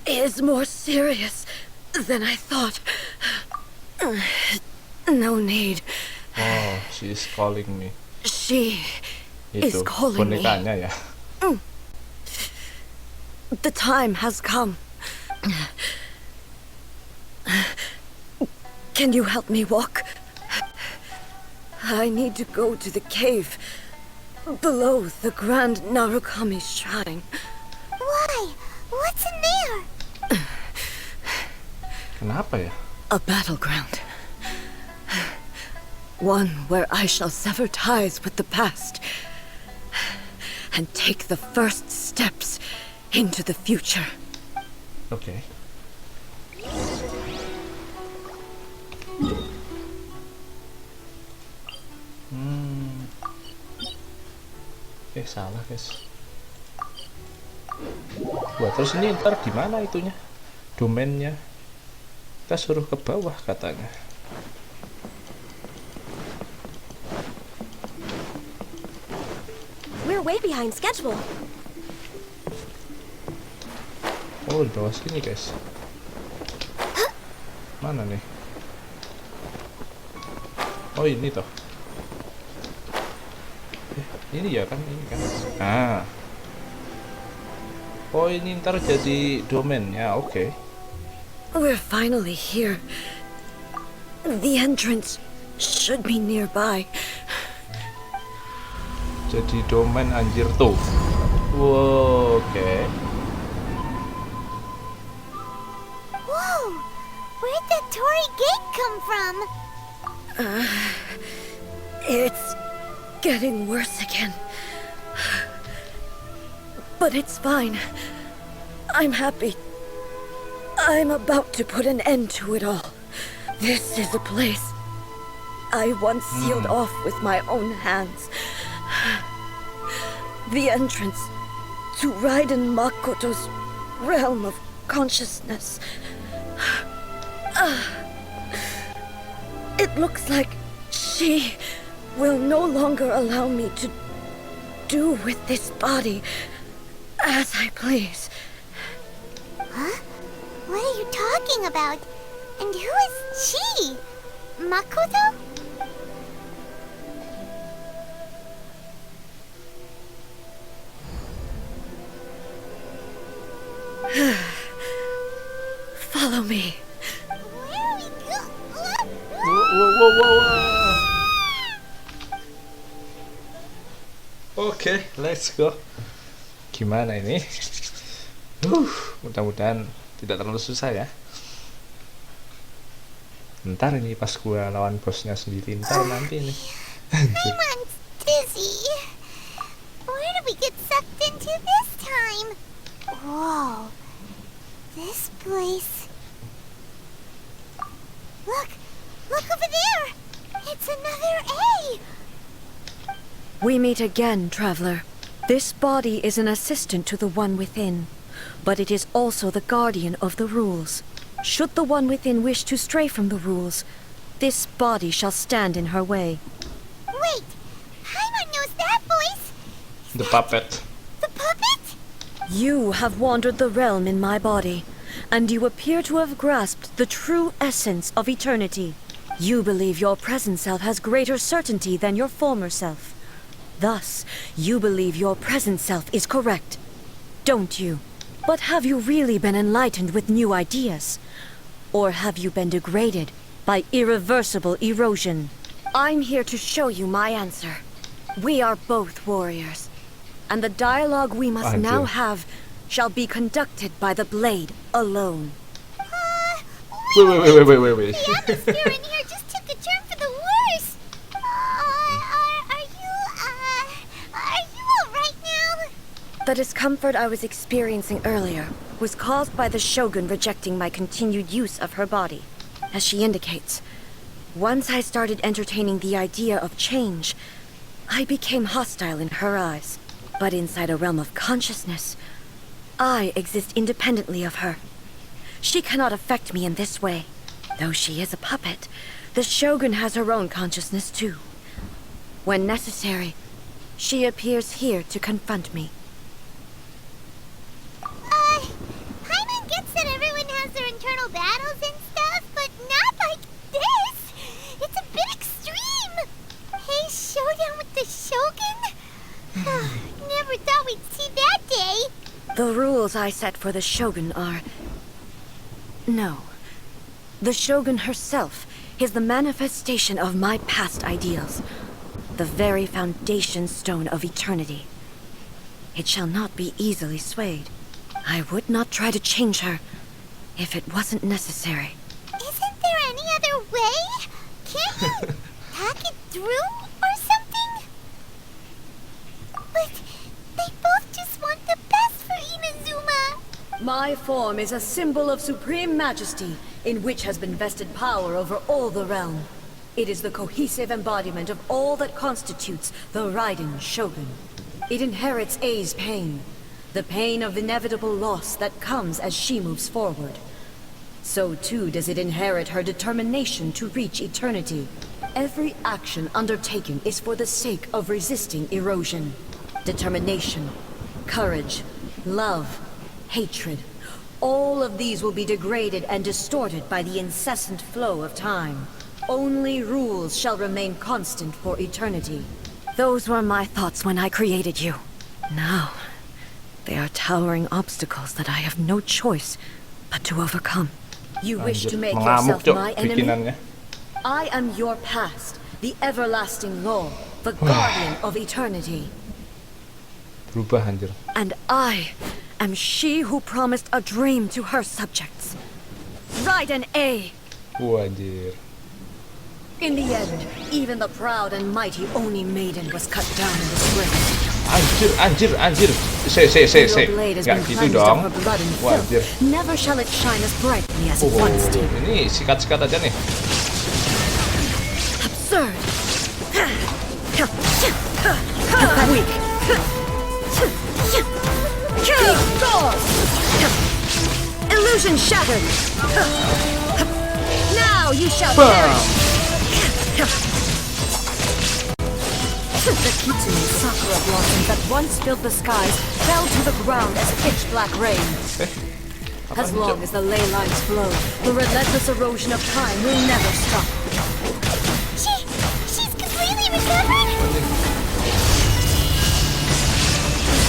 is more serious than I thought. No need. Oh, she is calling me. She is Itu calling me. bonekanya ya. The time has come. Can you help me walk? I need to go to the cave below the Grand Narukami Shrine. Why? What's in there? Kenapa ya? A battleground. One where I shall sever ties with the past and take the first steps into the future. Oke. Salah guys. Wah, terus ini ntar gimana itunya? Domainnya. Kita suruh ke bawah katanya. We're way behind schedule. Oh, di bawah sini guys. Mana nih? Oh, ini toh. Ini ya kan, ini kan. Ah. Oh, ini ntar jadi domainnya, oke. We're finally here. The entrance should be nearby. Jadi domain anjir tuh. Wow, oke. Whoa! Where'd that Torii gate come from? It's getting worse again. But it's fine. I'm happy. I'm about to put an end to it all. This is a place I once sealed off with my own hands. The entrance to Raiden Makoto's realm of consciousness. It looks like she will no longer allow me to do with this body as I please. Huh? What are you talking about? And who is she? Makoto? Follow me. Where are we going? Wow. Oke, let's go. Gimana ini? Mudah-mudahan tidak terlalu susah ya. Ntar ini pas gua lawan bosnya sendiri, ntar nanti nih. I'm dizzy. Where did we get sucked into this time? Whoa. This place. Look over there. It's another A. We meet again, traveler. This body is an assistant to the one within, but it is also the guardian of the rules. Should the one within wish to stray from the rules, this body shall stand in her way. Wait, Paimon knows that voice. The puppet. The puppet? You have wandered the realm in my body, and you appear to have grasped the true essence of eternity. You believe your present self has greater certainty than your former self. Thus, you believe your present self is correct, don't you? But have you really been enlightened with new ideas? Or have you been degraded by irreversible erosion? I'm here to show you my answer. We are both warriors, and the dialogue we must now have shall be conducted by the blade alone. Wait. The atmosphere in here just took a turn for the worse. Are you all right now? The discomfort I was experiencing earlier was caused by the Shogun rejecting my continued use of her body. As she indicates, once I started entertaining the idea of change, I became hostile in her eyes. But inside a realm of consciousness, I exist independently of her. She cannot affect me in this way. Though she is a puppet, the Shogun has her own consciousness too. When necessary, she appears here to confront me. the Shogun? Never thought we'd see that day. The rules I set for the Shogun are... No. The Shogun herself is the manifestation of my past ideals. The very foundation stone of eternity. It shall not be easily swayed. I would not try to change her if it wasn't necessary. Isn't there any other way? Can't you talk it through or something? But they both just want the best for Inazuma. My form is a symbol of supreme majesty, in which has been vested power over all the realm. It is the cohesive embodiment of all that constitutes the Raiden Shogun. It inherits Ei's pain, the pain of inevitable loss that comes as she moves forward. So too does it inherit her determination to reach eternity. Every action undertaken is for the sake of resisting erosion. Determination, courage, love, hatred. All of these will be degraded and distorted by the incessant flow of time. Only rules shall remain constant for eternity. Those were my thoughts when I created you. Now, they are towering obstacles that I have no choice but to overcome. You wish to make yourself my enemy? I am your past, the everlasting law, the guardian of eternity. Berubah anjir. And I am she who promised a dream to her subjects. Raiden A. Anjir. In the end, even the proud and mighty Oni Maiden was cut down in the spring. Anjir. Say. Your blade has Gak been gitu cleansed dong. of her blood and Wah, filth. anjir. Never shall it shine as brightly as it once did. Ini sikat-sikat aja nih. Absurd. Pathetic. Illusion shattered. Now you shall perish. The kitsune sakura blossoms that once filled the skies fell to the ground as pitch black rain. As long as the ley lines flow, the relentless erosion of time will never stop. She's completely recovered?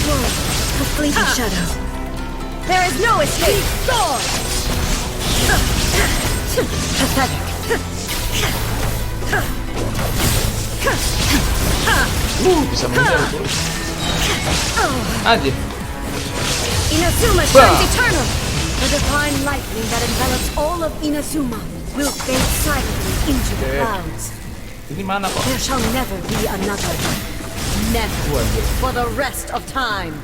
Whoa, a fleeting shadow. There is no escape! Gone! Pathetic. Bisa mengejar itu. Anjir. Inazuma shines eternal! The divine lightning that envelops all of Inazuma will fade silently into the clouds. Ini mana kok? There shall never be another. Never. For the rest of time.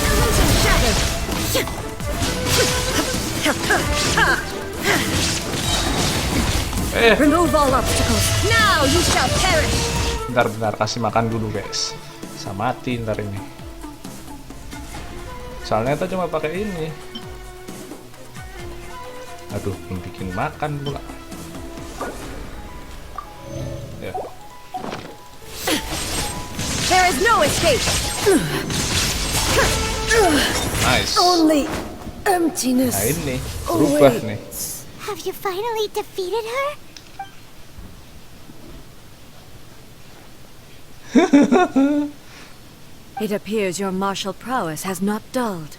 Illusion shattered! Remove all obstacles. Now you shall perish. Bentar, kasih makan dulu guys. Bisa mati ntar ini. Soalnya kita cuma pakai ini. Aduh, belum bikin makan pula. Ya. There is no escape. Nice. Only emptiness. Nah ini berubah nih. Have you finally defeated her? It appears your martial prowess has not dulled.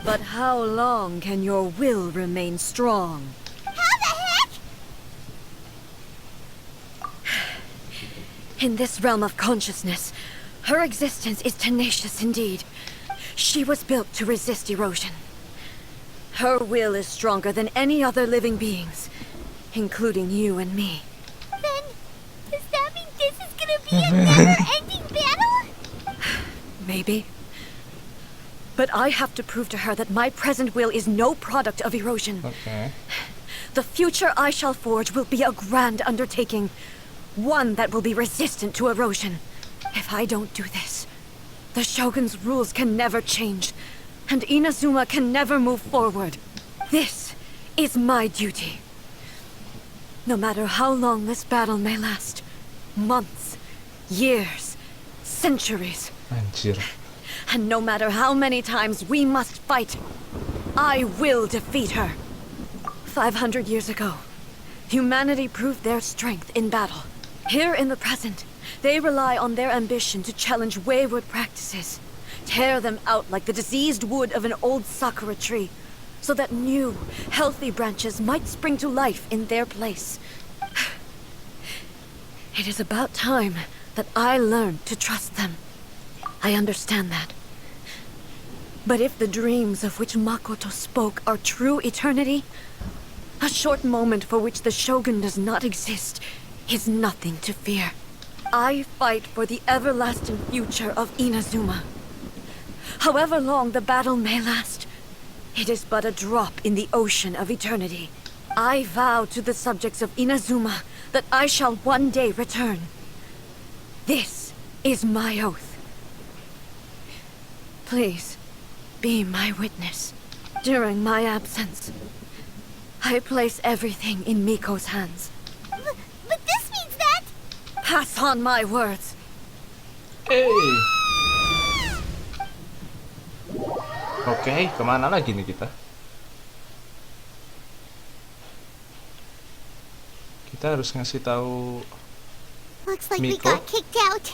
But how long can your will remain strong? How the heck? In this realm of consciousness, her existence is tenacious indeed. She was built to resist erosion. Her will is stronger than any other living beings, including you and me. Then, does that mean this is gonna be a never-ending battle? Maybe. But I have to prove to her that my present will is no product of erosion. Okay. The future I shall forge will be a grand undertaking. One that will be resistant to erosion. If I don't do this, the Shogun's rules can never change, and Inazuma can never move forward. This is my duty. No matter how long this battle may last, months, years, centuries, Anjir. and no matter how many times we must fight, I will defeat her. 500 years ago, humanity proved their strength in battle. Here in the present, they rely on their ambition to challenge wayward practices, tear them out like the diseased wood of an old sakura tree, so that new, healthy branches might spring to life in their place. It is about time that I learned to trust them. I understand that. But if the dreams of which Makoto spoke are true eternity, a short moment for which the Shogun does not exist is nothing to fear. I fight for the everlasting future of Inazuma. However long the battle may last, it is but a drop in the ocean of eternity. I vow to the subjects of Inazuma that I shall one day return. This is my oath. Please, be my witness. During my absence, I place everything in Miko's hands. But this means that... Pass on my words. Hey. Oke, kemana lagi nih kita? Kita harus ngasih tahu Looks like we Miko. got kicked out.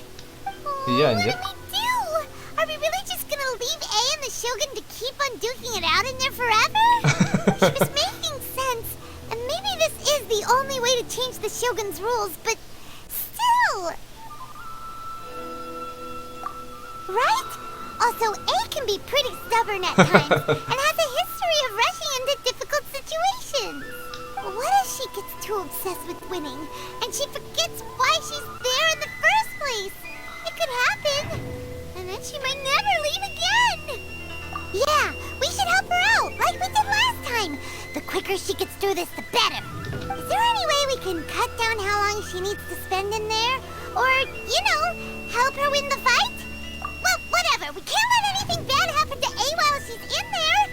Iya, What anjir. do we do? Are we really just gonna leave A and the Shogun to keep on duking it out in there forever? She was making sense, and maybe this is the only way to change the Shogun's rules, but still... Right? Also, A can be pretty stubborn at times, and has a history of rushing into difficult situations. What if she gets too obsessed with winning, and she forgets why she's there in the first place? It could happen, and then she might never leave again. Yeah, we should help her out, like we did last time. The quicker she gets through this, the better. Is there any way we can cut down how long she needs to spend in there? Or, you know, help her win the fight? Well, whatever. We can't let anything bad happen to A while she's in there.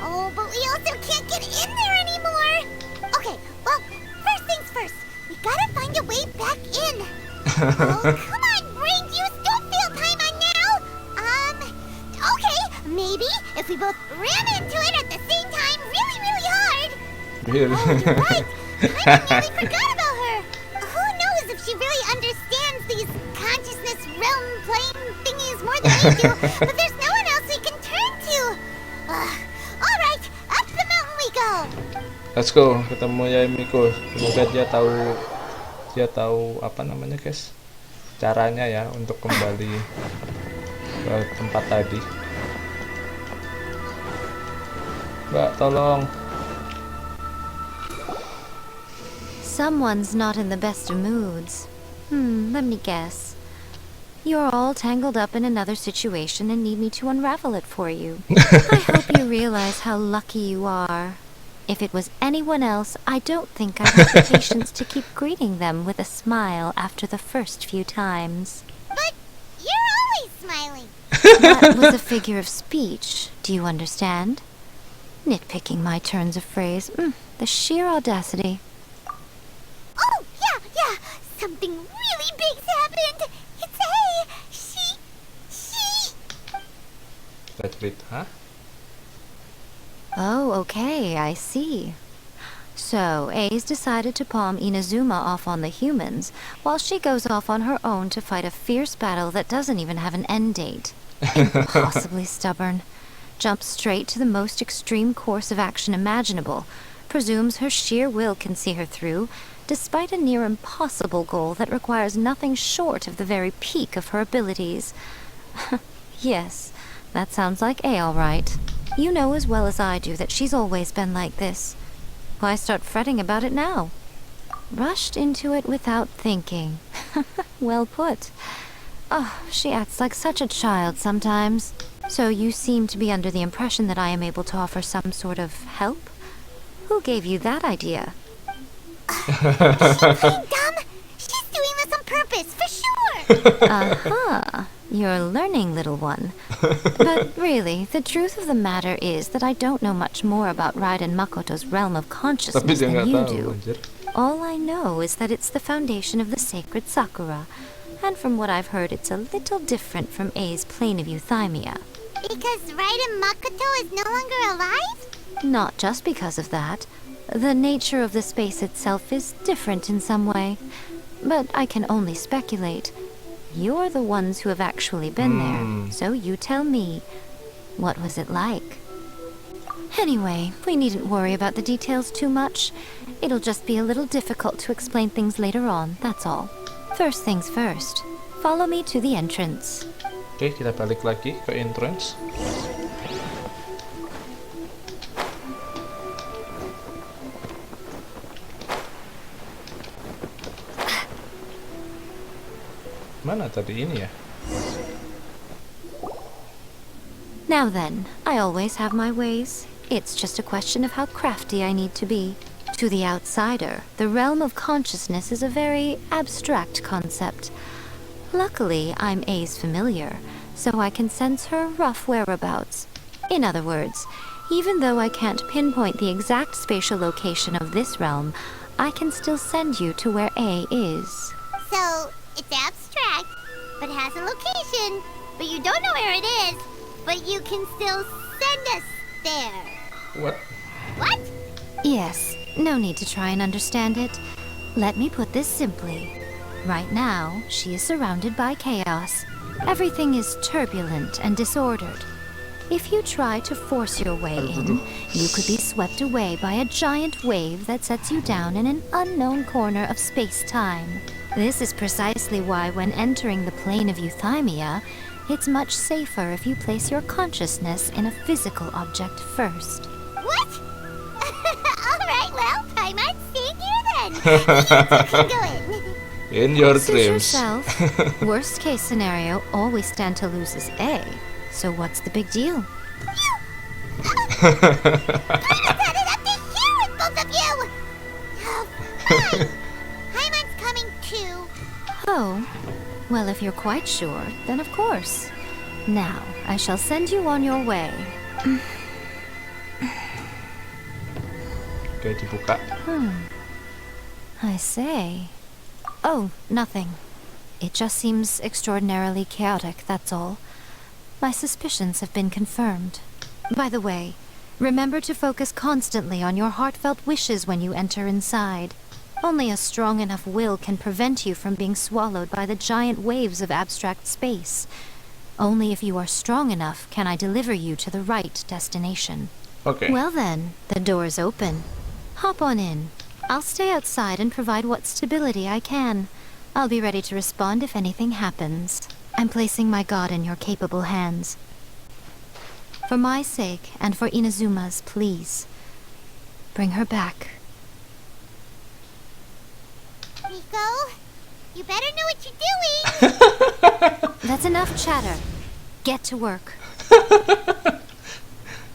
Oh, but we also can't get in there anymore. Okay, well, first things first. We gotta find a way back in. Oh, come on, brain juice. Don't fail Paimon now. Okay. Maybe if we both ran into it at the same time really, really hard. Oh, you're right. I nearly forgot about her. Who knows if she really understands these consciousness realm plane thingies more than we do, but there's no one else we can turn to. All right, up the mountain we go. Let's go, ketemu ya Miko. Semoga dia tahu apa namanya, guys, caranya ya untuk kembali ke tempat tadi. Mbak, tolong. Someone's not in the best of moods. Let me guess. You're all tangled up in another situation and need me to unravel it for you. I hope you realize how lucky you are. If it was anyone else, I don't think I'd have the patience to keep greeting them with a smile after the first few times. But you're always smiling. That was a figure of speech, do you understand? Nitpicking my turns of phrase. The sheer audacity. Oh, yeah. Something really big's happened. It's A. She... Kita cerita, hah? Oh, okay, I see. So, A's decided to palm Inazuma off on the humans, while she goes off on her own to fight a fierce battle that doesn't even have an end date. Impossibly stubborn. Jumps straight to the most extreme course of action imaginable, presumes her sheer will can see her through, despite a near impossible goal that requires nothing short of the very peak of her abilities. Yes, that sounds like A all right. You know as well as I do that she's always been like this. Why start fretting about it now? Rushed into it without thinking. Well put. Oh, she acts like such a child sometimes. So you seem to be under the impression that I am able to offer some sort of help? Who gave you that idea? Is she playing dumb? She's doing this on purpose, for sure. Aha. You're learning, little one. But really, the truth of the matter is that I don't know much more about Raiden Makoto's realm of Tapi consciousness dia than nggak you tahu, do. anjir. All I know is that it's the foundation of the sacred Sakura, and from what I've heard, it's a little different from A's plane of euthymia. Because Raiden Makoto is no longer alive? Not just because of that. The nature of the space itself is different in some way. but I can only speculate. You're the ones who have actually been there, so you tell me. What was it like? Anyway, we needn't worry about the details too much. It'll just be a little difficult to explain things later on, that's all. First things first. Follow me to the entrance. Oke, kita balik lagi ke entrance. Mana tadi ini ya? Now then, I always have my ways. It's just a question of how crafty I need to be. To the outsider, the realm of consciousness is a very abstract concept. Luckily, I'm A's familiar, so I can sense her rough whereabouts. In other words, even though I can't pinpoint the exact spatial location of this realm, I can still send you to where A is. So, it's abstract, but has a location. But you don't know where it is, but you can still send us there. What? What? Yes, no need to try and understand it. Let me put this simply. Right now, she is surrounded by chaos. Everything is turbulent and disordered. If you try to force your way in, you could be swept away by a giant wave that sets you down in an unknown corner of space-time. This is precisely why when entering the plane of Euthymia, it's much safer if you place your consciousness in a physical object first. What? Alright, well, I might see you then. You can do it. In your Suit dreams. yourself. Worst case scenario, all we stand to lose is A. So what's the big deal? I'm headed up to here with both of you! Oh, fine. Hyman's coming too. Oh, well, if you're quite sure, then of course. Now, I shall send you on your way. Oke, dibuka. I say. Oh, nothing. It just seems extraordinarily chaotic, that's all. My suspicions have been confirmed. By the way, remember to focus constantly on your heartfelt wishes when you enter inside. Only a strong enough will can prevent you from being swallowed by the giant waves of abstract space. Only if you are strong enough can I deliver you to the right destination. Oke. Well then, the door's open. Hop on in. I'll stay outside and provide what stability I can. I'll be ready to respond if anything happens. I'm placing my god in your capable hands. For my sake, and for Inazuma's, please. Bring her back. Rico, you better know what you're doing. That's enough chatter. Get to work.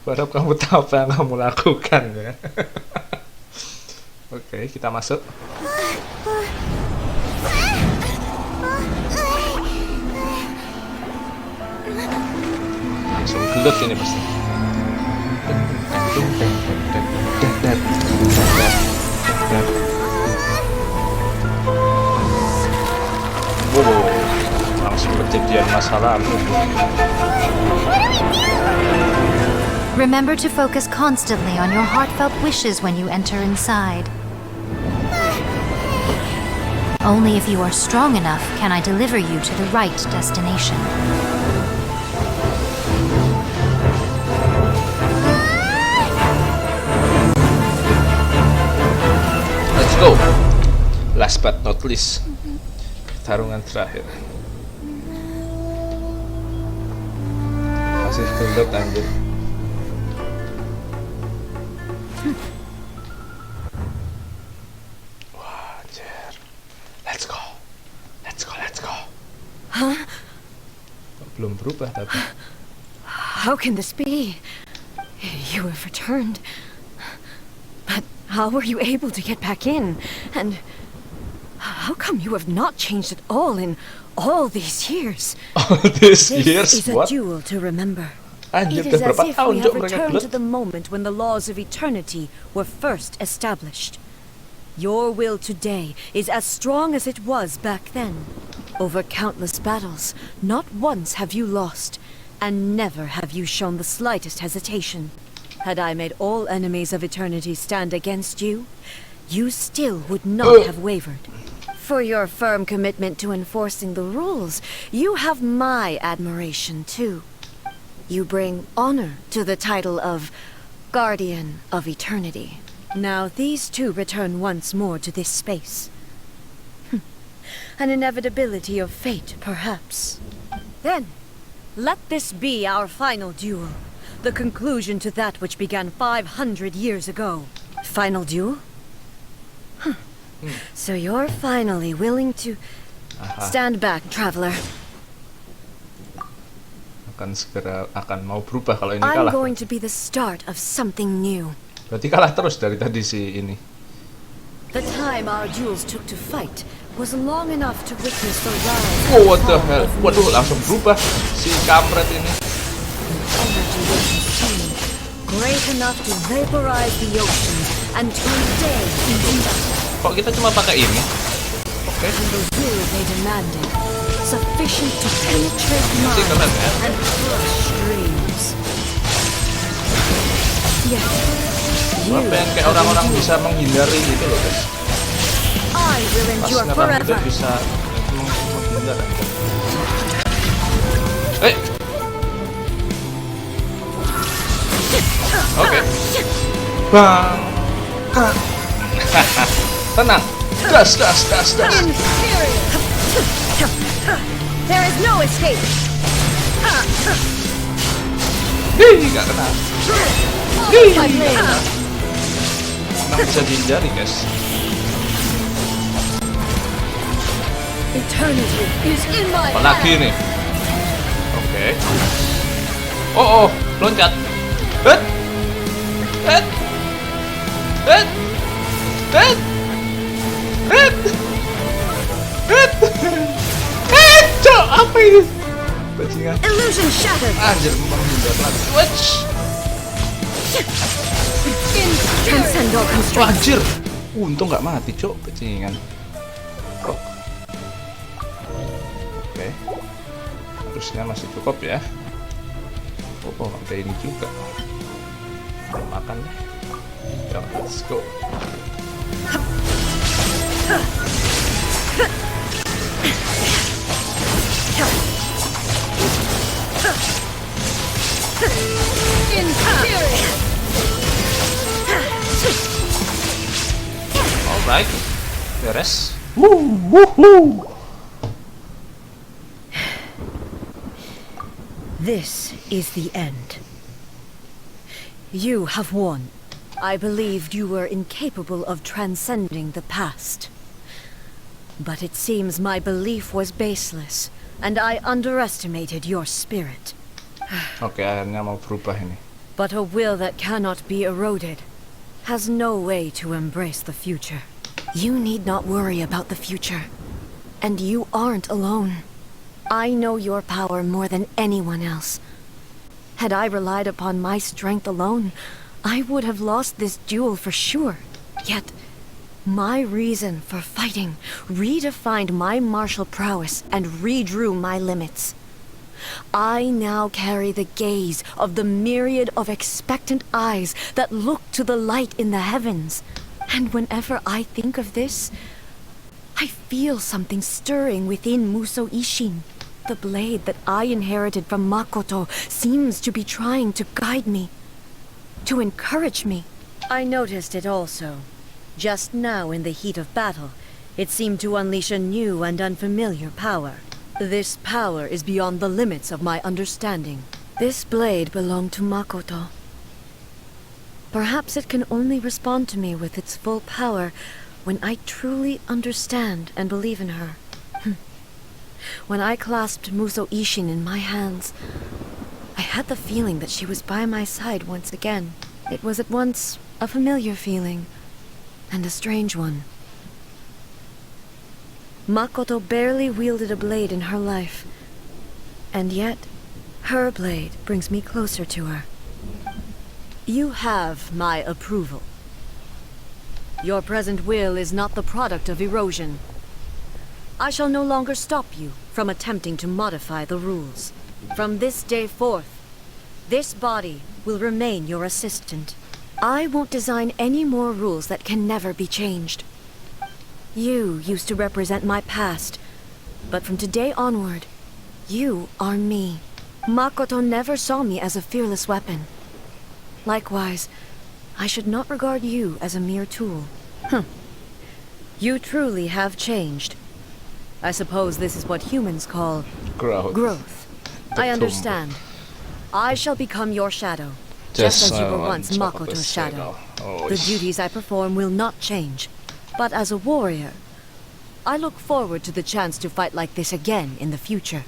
Harap kamu tahu apa yang kamu lakukan ya. Oke, kita masuk. Langsung gelut ini pasti. Wow, langsung kejadian masa lalu. Remember to focus constantly on your heartfelt wishes when you enter inside. Only if you are strong enough can I deliver you to the right destination. Let's go. Last but not least, pertarungan terakhir. Masih gelut anjir. Wah, anjir. Let's go. Let's go, let's go. Huh? Belum berubah tapi. How can this be? You have returned. But how were you able to get back in? And how come you have not changed at all in all these years? All these This years, is a what? duel to remember. Anjir, It is udah as berapa if tahun we Jok have mereka returned gelut? to the moment when the laws of eternity were first established. Your will today is as strong as it was back then. Over countless battles, not once have you lost, and never have you shown the slightest hesitation. Had I made all enemies of eternity stand against you, you still would not have wavered. for your firm commitment to enforcing the rules, you have my admiration too. You bring honor to the title of Guardian of Eternity. Now these two return once more to this space. An inevitability of fate, perhaps. Then, let this be our final duel. The conclusion to that which began 500 years ago. Final duel? So you're finally willing to stand back, traveler. akan mau berubah kalau ini I'm kalah. going to be the start of something new. Berarti kalah terus dari tadi si ini. The time our duels took to fight was long enough to witness the rise. Oh, what the hell? Waduh, langsung berubah si kampret ini. Energy was consumed, great enough to vaporize the ocean and turn day into night. Kok kita cuma pakai ini? Oke. And the will they demanded, sufficient to penetrate Masih minds keren ya? and crush dreams. Yes, Gua pengen kayak orang-orang bisa menghindari gitu loh guys. I will Pas endure nyerang forever. gitu bisa menghindar. Oke. Bang. Tenang. Das. There is no escape. Gak kena. Emang bisa dihindari guys. Eternity is in my Apalagi hand. nih. Oke. Oh, loncat. Het. Cok, apa ini? Bajingan. Illusion shattered. Anjir, menghindar lagi. Watch. Transcend all Wah, constraints. anjir. Untung nggak mati, cok. Bajingan. Kok. Oke. Harusnya masih cukup ya. Oh, ada ini juga. Makan deh. Yuk, let's go. Alright, beres. This is the end. You have won. I believed you were incapable of transcending the past. But it seems my belief was baseless, and I underestimated your spirit. Oke, akhirnya mau berubah ini. But a will that cannot be eroded has no way to embrace the future. You need not worry about the future. And you aren't alone. I know your power more than anyone else. Had I relied upon my strength alone, I would have lost this duel for sure. Yet, my reason for fighting redefined my martial prowess and redrew my limits. I now carry the gaze of the myriad of expectant eyes that look to the light in the heavens. And whenever I think of this, I feel something stirring within Muso Ishin. The blade that I inherited from Makoto seems to be trying to guide me, to encourage me. I noticed it also. Just now in the heat of battle, it seemed to unleash a new and unfamiliar power. This power is beyond the limits of my understanding. This blade belonged to Makoto. Perhaps it can only respond to me with its full power when I truly understand and believe in her. When I clasped Muso Ishin in my hands, I had the feeling that she was by my side once again. It was at once a familiar feeling and a strange one. Makoto barely wielded a blade in her life, and yet her blade brings me closer to her. You have my approval. Your present will is not the product of erosion. I shall no longer stop you from attempting to modify the rules. From this day forth, this body will remain your assistant. I won't design any more rules that can never be changed. You used to represent my past, but from today onward, you are me. Makoto never saw me as a fearless weapon. Likewise, I should not regard you as a mere tool. You truly have changed. I suppose this is what humans call growth. I understand. I shall become your shadow, just as you were once Makoto's shadow. The duties I perform will not change. But as a warrior, I look forward to the chance to fight like this again in the future.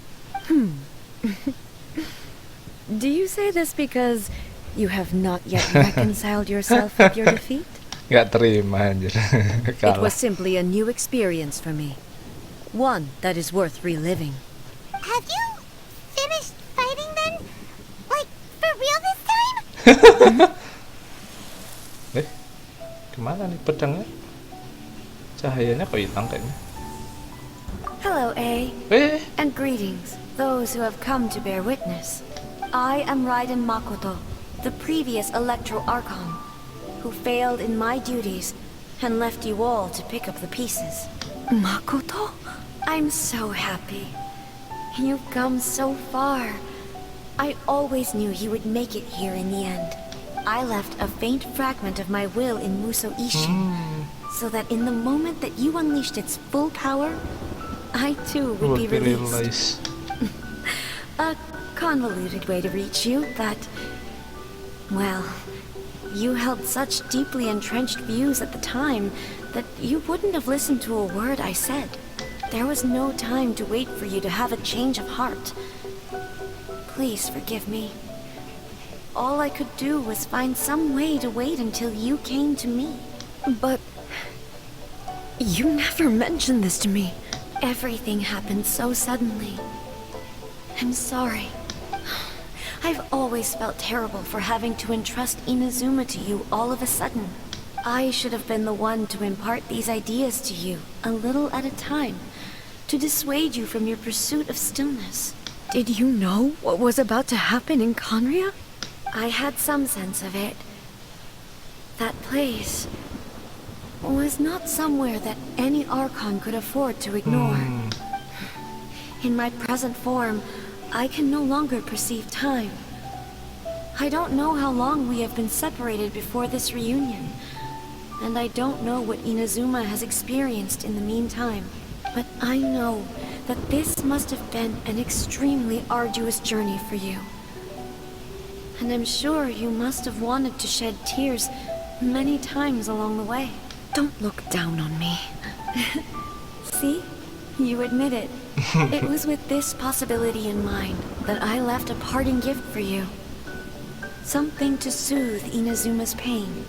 Do you say this because you have not yet reconciled yourself with your defeat? Gak terima anjir. It was simply a new experience for me. One that is worth reliving. Have you finished fighting then? Like, for real this time? Kemana nih pedangnya? Cahayanya kok hilang kayaknya. Hello, A. And greetings, those who have come to bear witness. I am Raiden Makoto, the previous Electro Archon, who failed in my duties and left you all to pick up the pieces. Makoto? I'm so happy. You've come so far. I always knew you would make it here in the end. I left a faint fragment of my will in Muso Ishin, so that in the moment that you unleashed its full power, I too would be released. A convoluted way to reach you, but... well, you held such deeply entrenched views at the time that you wouldn't have listened to a word I said. There was no time to wait for you to have a change of heart. Please forgive me. All I could do was find some way to wait until you came to me. But... you never mentioned this to me. Everything happened so suddenly. I'm sorry. I've always felt terrible for having to entrust Inazuma to you all of a sudden. I should have been the one to impart these ideas to you, a little at a time, to dissuade you from your pursuit of stillness. Did you know what was about to happen in Conria? I had some sense of it. That place was not somewhere that any Archon could afford to ignore. In my present form, I can no longer perceive time. I don't know how long we have been separated before this reunion, and I don't know what Inazuma has experienced in the meantime. But I know that this must have been an extremely arduous journey for you. And I'm sure you must have wanted to shed tears many times along the way. Don't look down on me. See? You admit it. It was with this possibility in mind that I left a parting gift for you. Something to soothe Inazuma's pain.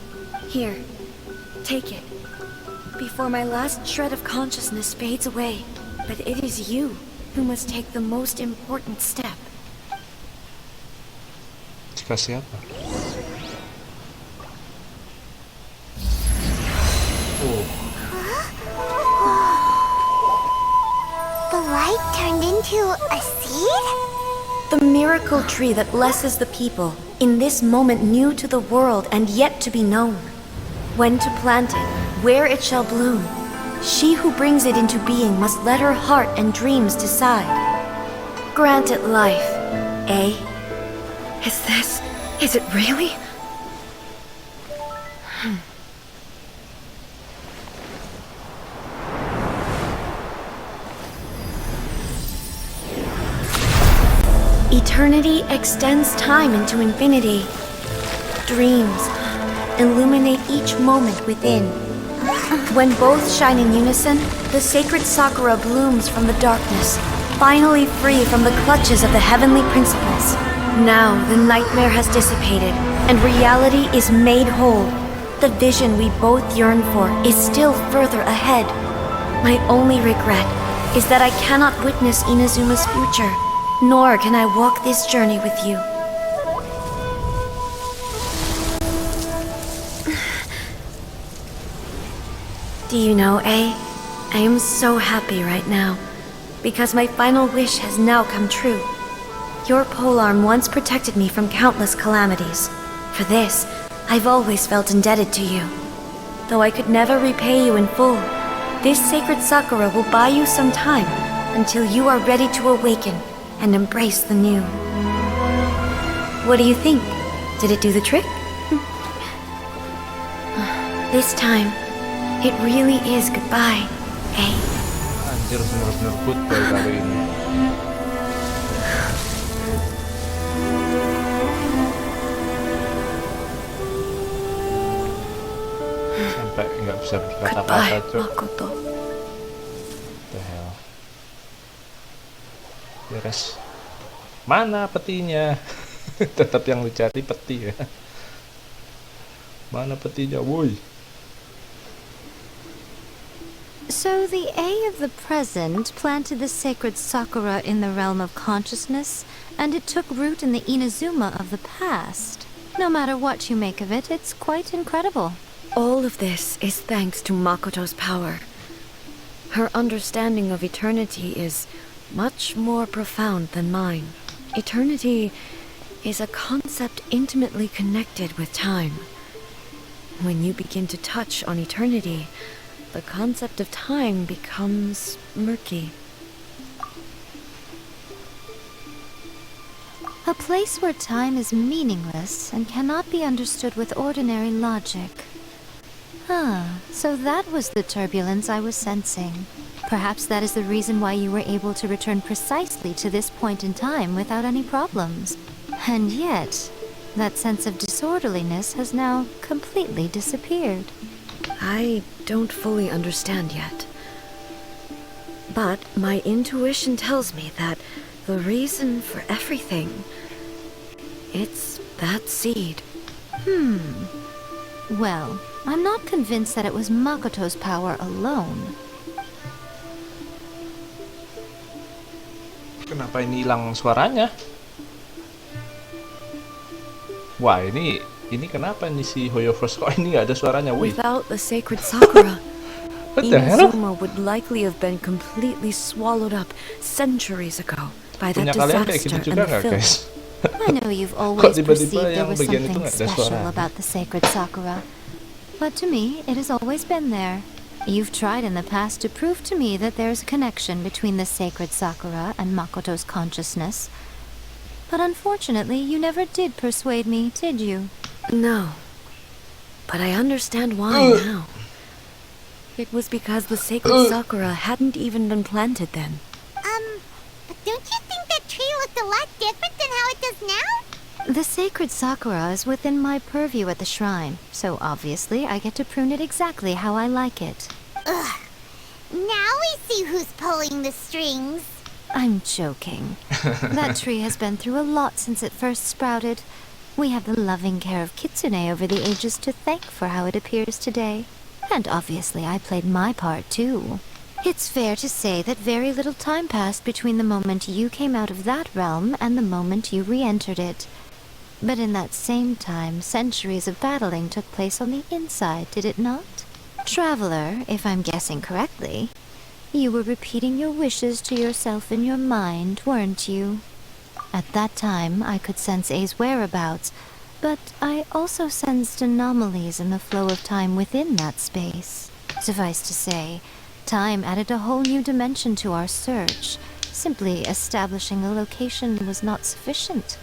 Here, take it. Before my last shred of consciousness fades away. But it is you who must take the most important step. Dikasih apa? The light turned into a seed? The miracle tree that blesses the people, in this moment new to the world and yet to be known. When to plant it, where it shall bloom. She who brings it into being must let her heart and dreams decide. Grant it life, eh? Is it really? Eternity extends time into infinity. Dreams illuminate each moment within. When both shine in unison, the sacred Sakura blooms from the darkness, finally free from the clutches of the heavenly principles. Now the nightmare has dissipated, and reality is made whole. The vision we both yearn for is still further ahead. My only regret is that I cannot witness Inazuma's future, nor can I walk this journey with you. Do you know, A? I am so happy right now, because my final wish has now come true. Your polearm once protected me from countless calamities. For this, I've always felt indebted to you. Though I could never repay you in full, This sacred sakura will buy you some time until you are ready to awaken and embrace the new. What do you think? Did it do the trick? This time, it really is goodbye, eh? Anjir, bener-bener goodbye kali ini. Sampai nggak bisa berkata-kata, Cuk. Makoto. The hell. Beres. Mana petinya? Tetap yang dicari peti ya. Mana petinya, woi? So the A of the present planted the sacred sakura in the realm of consciousness, and it took root in the Inazuma of the past. No matter what you make of it, it's quite incredible. All of this is thanks to Makoto's power. Her understanding of eternity is much more profound than mine. Eternity is a concept intimately connected with time. When you begin to touch on eternity, the concept of time becomes murky. A place where time is meaningless and cannot be understood with ordinary logic. So that was the turbulence I was sensing. Perhaps that is the reason why you were able to return precisely to this point in time without any problems. And yet, that sense of disorderliness has now completely disappeared. I don't fully understand yet. But my intuition tells me that the reason for everything, it's that seed. Well, I'm not convinced that it was Makoto's power alone. Kenapa ini hilang suaranya? Wah, ini kenapa nih si Hoyo First kok ini nggak ada suaranya, wih? Without the sacred sakura, What the hell? Inazuma would likely have been completely swallowed up centuries ago by that Punya kalian kayak gitu disaster and juga the nggak, film. guys? I know you've always tiba-tiba perceived there yang was bagian itu something nggak ada special suaranya? about the sacred sakura. But to me, it has always been there. You've tried in the past to prove to me that there's a connection between the sacred sakura and Makoto's consciousness. But unfortunately, you never did persuade me, did you? No. But I understand why now. It was because the sacred sakura hadn't even been planted then. But don't you think that tree looked a lot different than how it does now? The sacred sakura is within my purview at the shrine, so obviously I get to prune it exactly how I like it. Ugh. Now we see who's pulling the strings. I'm joking. That tree has been through a lot since it first sprouted. We have the loving care of Kitsune over the ages to thank for how it appears today. And obviously I played my part too. It's fair to say that very little time passed between the moment you came out of that realm and the moment you re-entered it. But in that same time, centuries of battling took place on the inside, did it not? Traveler, if I'm guessing correctly, you were repeating your wishes to yourself in your mind, weren't you? At that time, I could sense A's whereabouts, but I also sensed anomalies in the flow of time within that space. Suffice to say, time added a whole new dimension to our search. Simply establishing a location was not sufficient.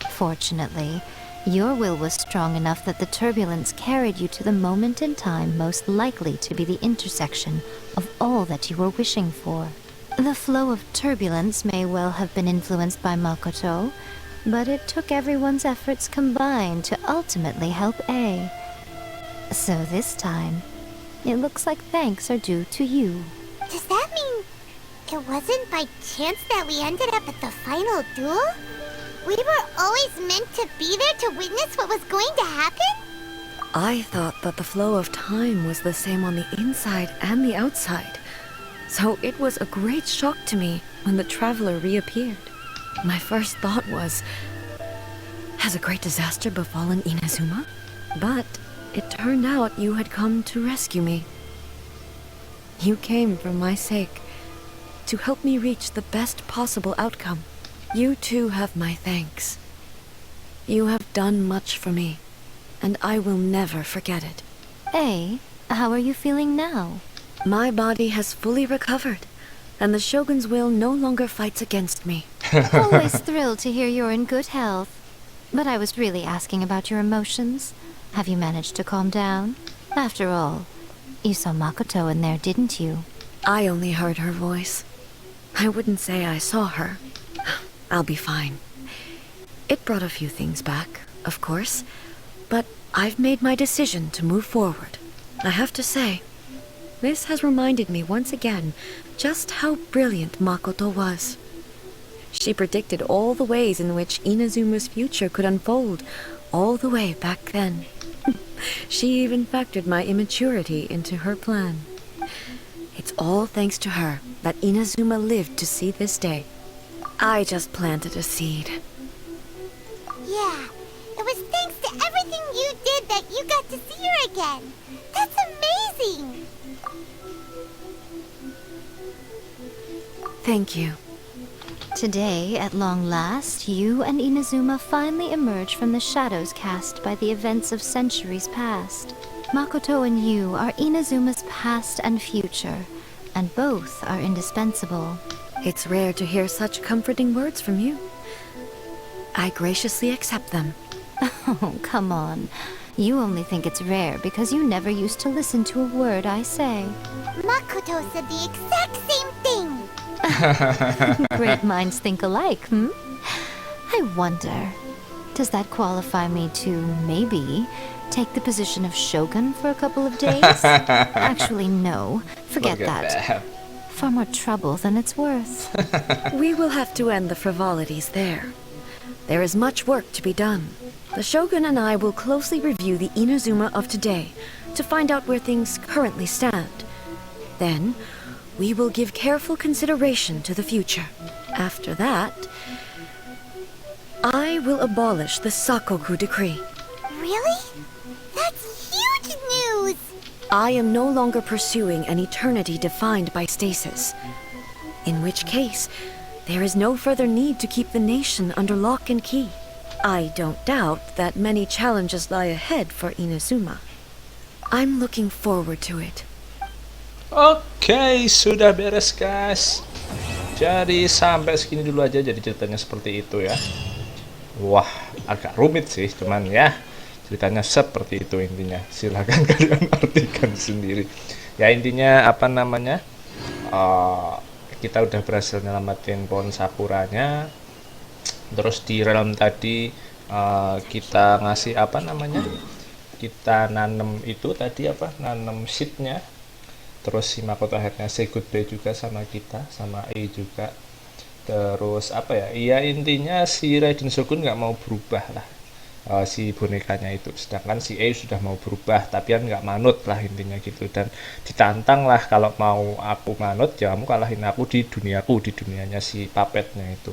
Fortunately, your will was strong enough that the turbulence carried you to the moment in time most likely to be the intersection of all that you were wishing for. The flow of turbulence may well have been influenced by Makoto, but it took everyone's efforts combined to ultimately help A. So this time, it looks like thanks are due to you. Does that mean it wasn't by chance that we ended up at the final duel? We were always meant to be there to witness what was going to happen? I thought that the flow of time was the same on the inside and the outside. So it was a great shock to me when the traveler reappeared. My first thought was, has a great disaster befallen Inazuma? But it turned out you had come to rescue me. You came for my sake, to help me reach the best possible outcome. You too have my thanks. You have done much for me, and I will never forget it. A, how are you feeling now? My body has fully recovered, and the Shogun's will no longer fights against me. Always thrilled to hear you're in good health. But I was really asking about your emotions. Have you managed to calm down? After all, you saw Makoto in there, didn't you? I only heard her voice. I wouldn't say I saw her. I'll be fine. It brought a few things back, of course, but I've made my decision to move forward. I have to say, this has reminded me once again just how brilliant Makoto was. She predicted all the ways in which Inazuma's future could unfold, all the way back then. She even factored my immaturity into her plan. It's all thanks to her that Inazuma lived to see this day. I just planted a seed. Yeah, it was thanks to everything you did that you got to see her again. That's amazing! Thank you. Today, at long last, you and Inazuma finally emerge from the shadows cast by the events of centuries past. Makoto and you are Inazuma's past and future, and both are indispensable. It's rare to hear such comforting words from you. I graciously accept them. Oh, come on. You only think it's rare because you never used to listen to a word I say. Makoto said the exact same thing! Great minds think alike, hmm? I wonder, does that qualify me to, maybe, take the position of Shogun for a couple of days? Actually, no. Forget that. Far more trouble than it's worth. We will have to end the frivolities there. There is much work to be done. The Shogun and I will closely review the Inazuma of today to find out where things currently stand. Then, we will give careful consideration to the future. After that, I will abolish the Sakoku decree. Really? That's huge news! I am no longer pursuing an eternity defined by stasis. In which case, there is no further need to keep the nation under lock and key. I don't doubt that many challenges lie ahead for Inazuma. I'm looking forward to it. Oke, sudah beres guys. Jadi sampai segini dulu aja, jadi ceritanya seperti itu ya. Wah, agak rumit sih, cuman ya ceritanya seperti itu intinya. Silahkan kalian artikan sendiri. Ya intinya apa namanya? Kita udah berhasil nyelamatin pohon sakuranya. Terus di realm tadi kita ngasih apa namanya? Kita nanam itu tadi apa? Nanam seednya. Terus si Makoto akhirnya say goodbye juga sama kita, sama E juga. Terus apa ya? Iya intinya si Raiden Shogun nggak mau berubah lah, si bonekanya itu. Sedangkan si E sudah mau berubah, tapi kan nggak manut lah intinya gitu. Dan ditantang lah kalau mau aku manut, ya kamu kalahin aku di duniaku, di dunianya si puppetnya itu.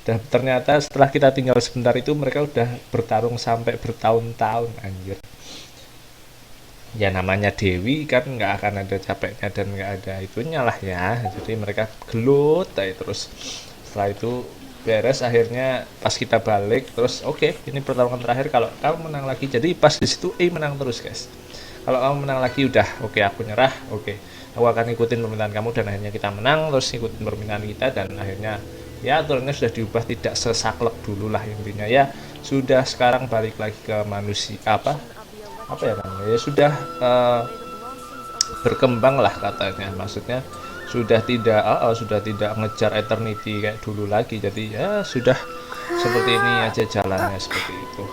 Dan ternyata setelah kita tinggal sebentar itu mereka udah bertarung sampai bertahun-tahun anjir. Ya namanya Dewi kan nggak akan ada capeknya dan nggak ada itunya lah ya. Jadi mereka gelut terus. Setelah itu beres, akhirnya pas kita balik terus oke, ini pertarungan terakhir, kalau kamu menang lagi. Jadi pas di situ menang terus guys. Kalau kamu menang lagi udah oke, aku nyerah, oke, aku akan ikutin permintaan kamu. Dan akhirnya kita menang, terus ikutin permintaan kita, dan akhirnya ya aturannya sudah diubah, tidak sesaklek dulu lah intinya ya. Sudah sekarang balik lagi ke manusia apa ya namanya, ya sudah berkembang lah katanya, maksudnya sudah tidak ngejar eternity kayak dulu lagi. Jadi ya sudah seperti ini aja jalannya, seperti itu.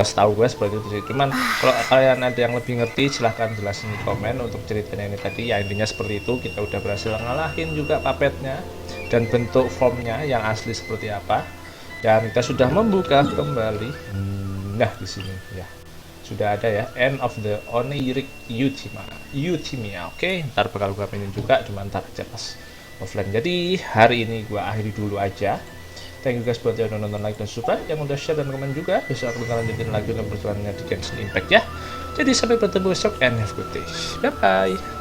Setahu gue seperti itu sih. Cuman kalau kalian ada yang lebih ngerti silahkan jelasin di komen untuk ceritanya ini tadi. Ya intinya seperti itu, kita udah berhasil ngalahin juga puppetnya dan bentuk formnya yang asli seperti apa. Dan kita sudah membuka kembali. Nah di sini ya sudah ada ya, end of the oniric Euthymia. Oke, ntar bakal gua mainin juga, cuma ntar aja pas offline. Jadi hari ini gua akhiri dulu aja. Thank you guys buat yang udah nonton, like dan subscribe, yang udah share dan komen juga. Besok aku bakalan lanjutin lagi untuk perjuangannya di GenshinImpact ya. Jadi sampai bertemu besok and have a good day. Bye bye.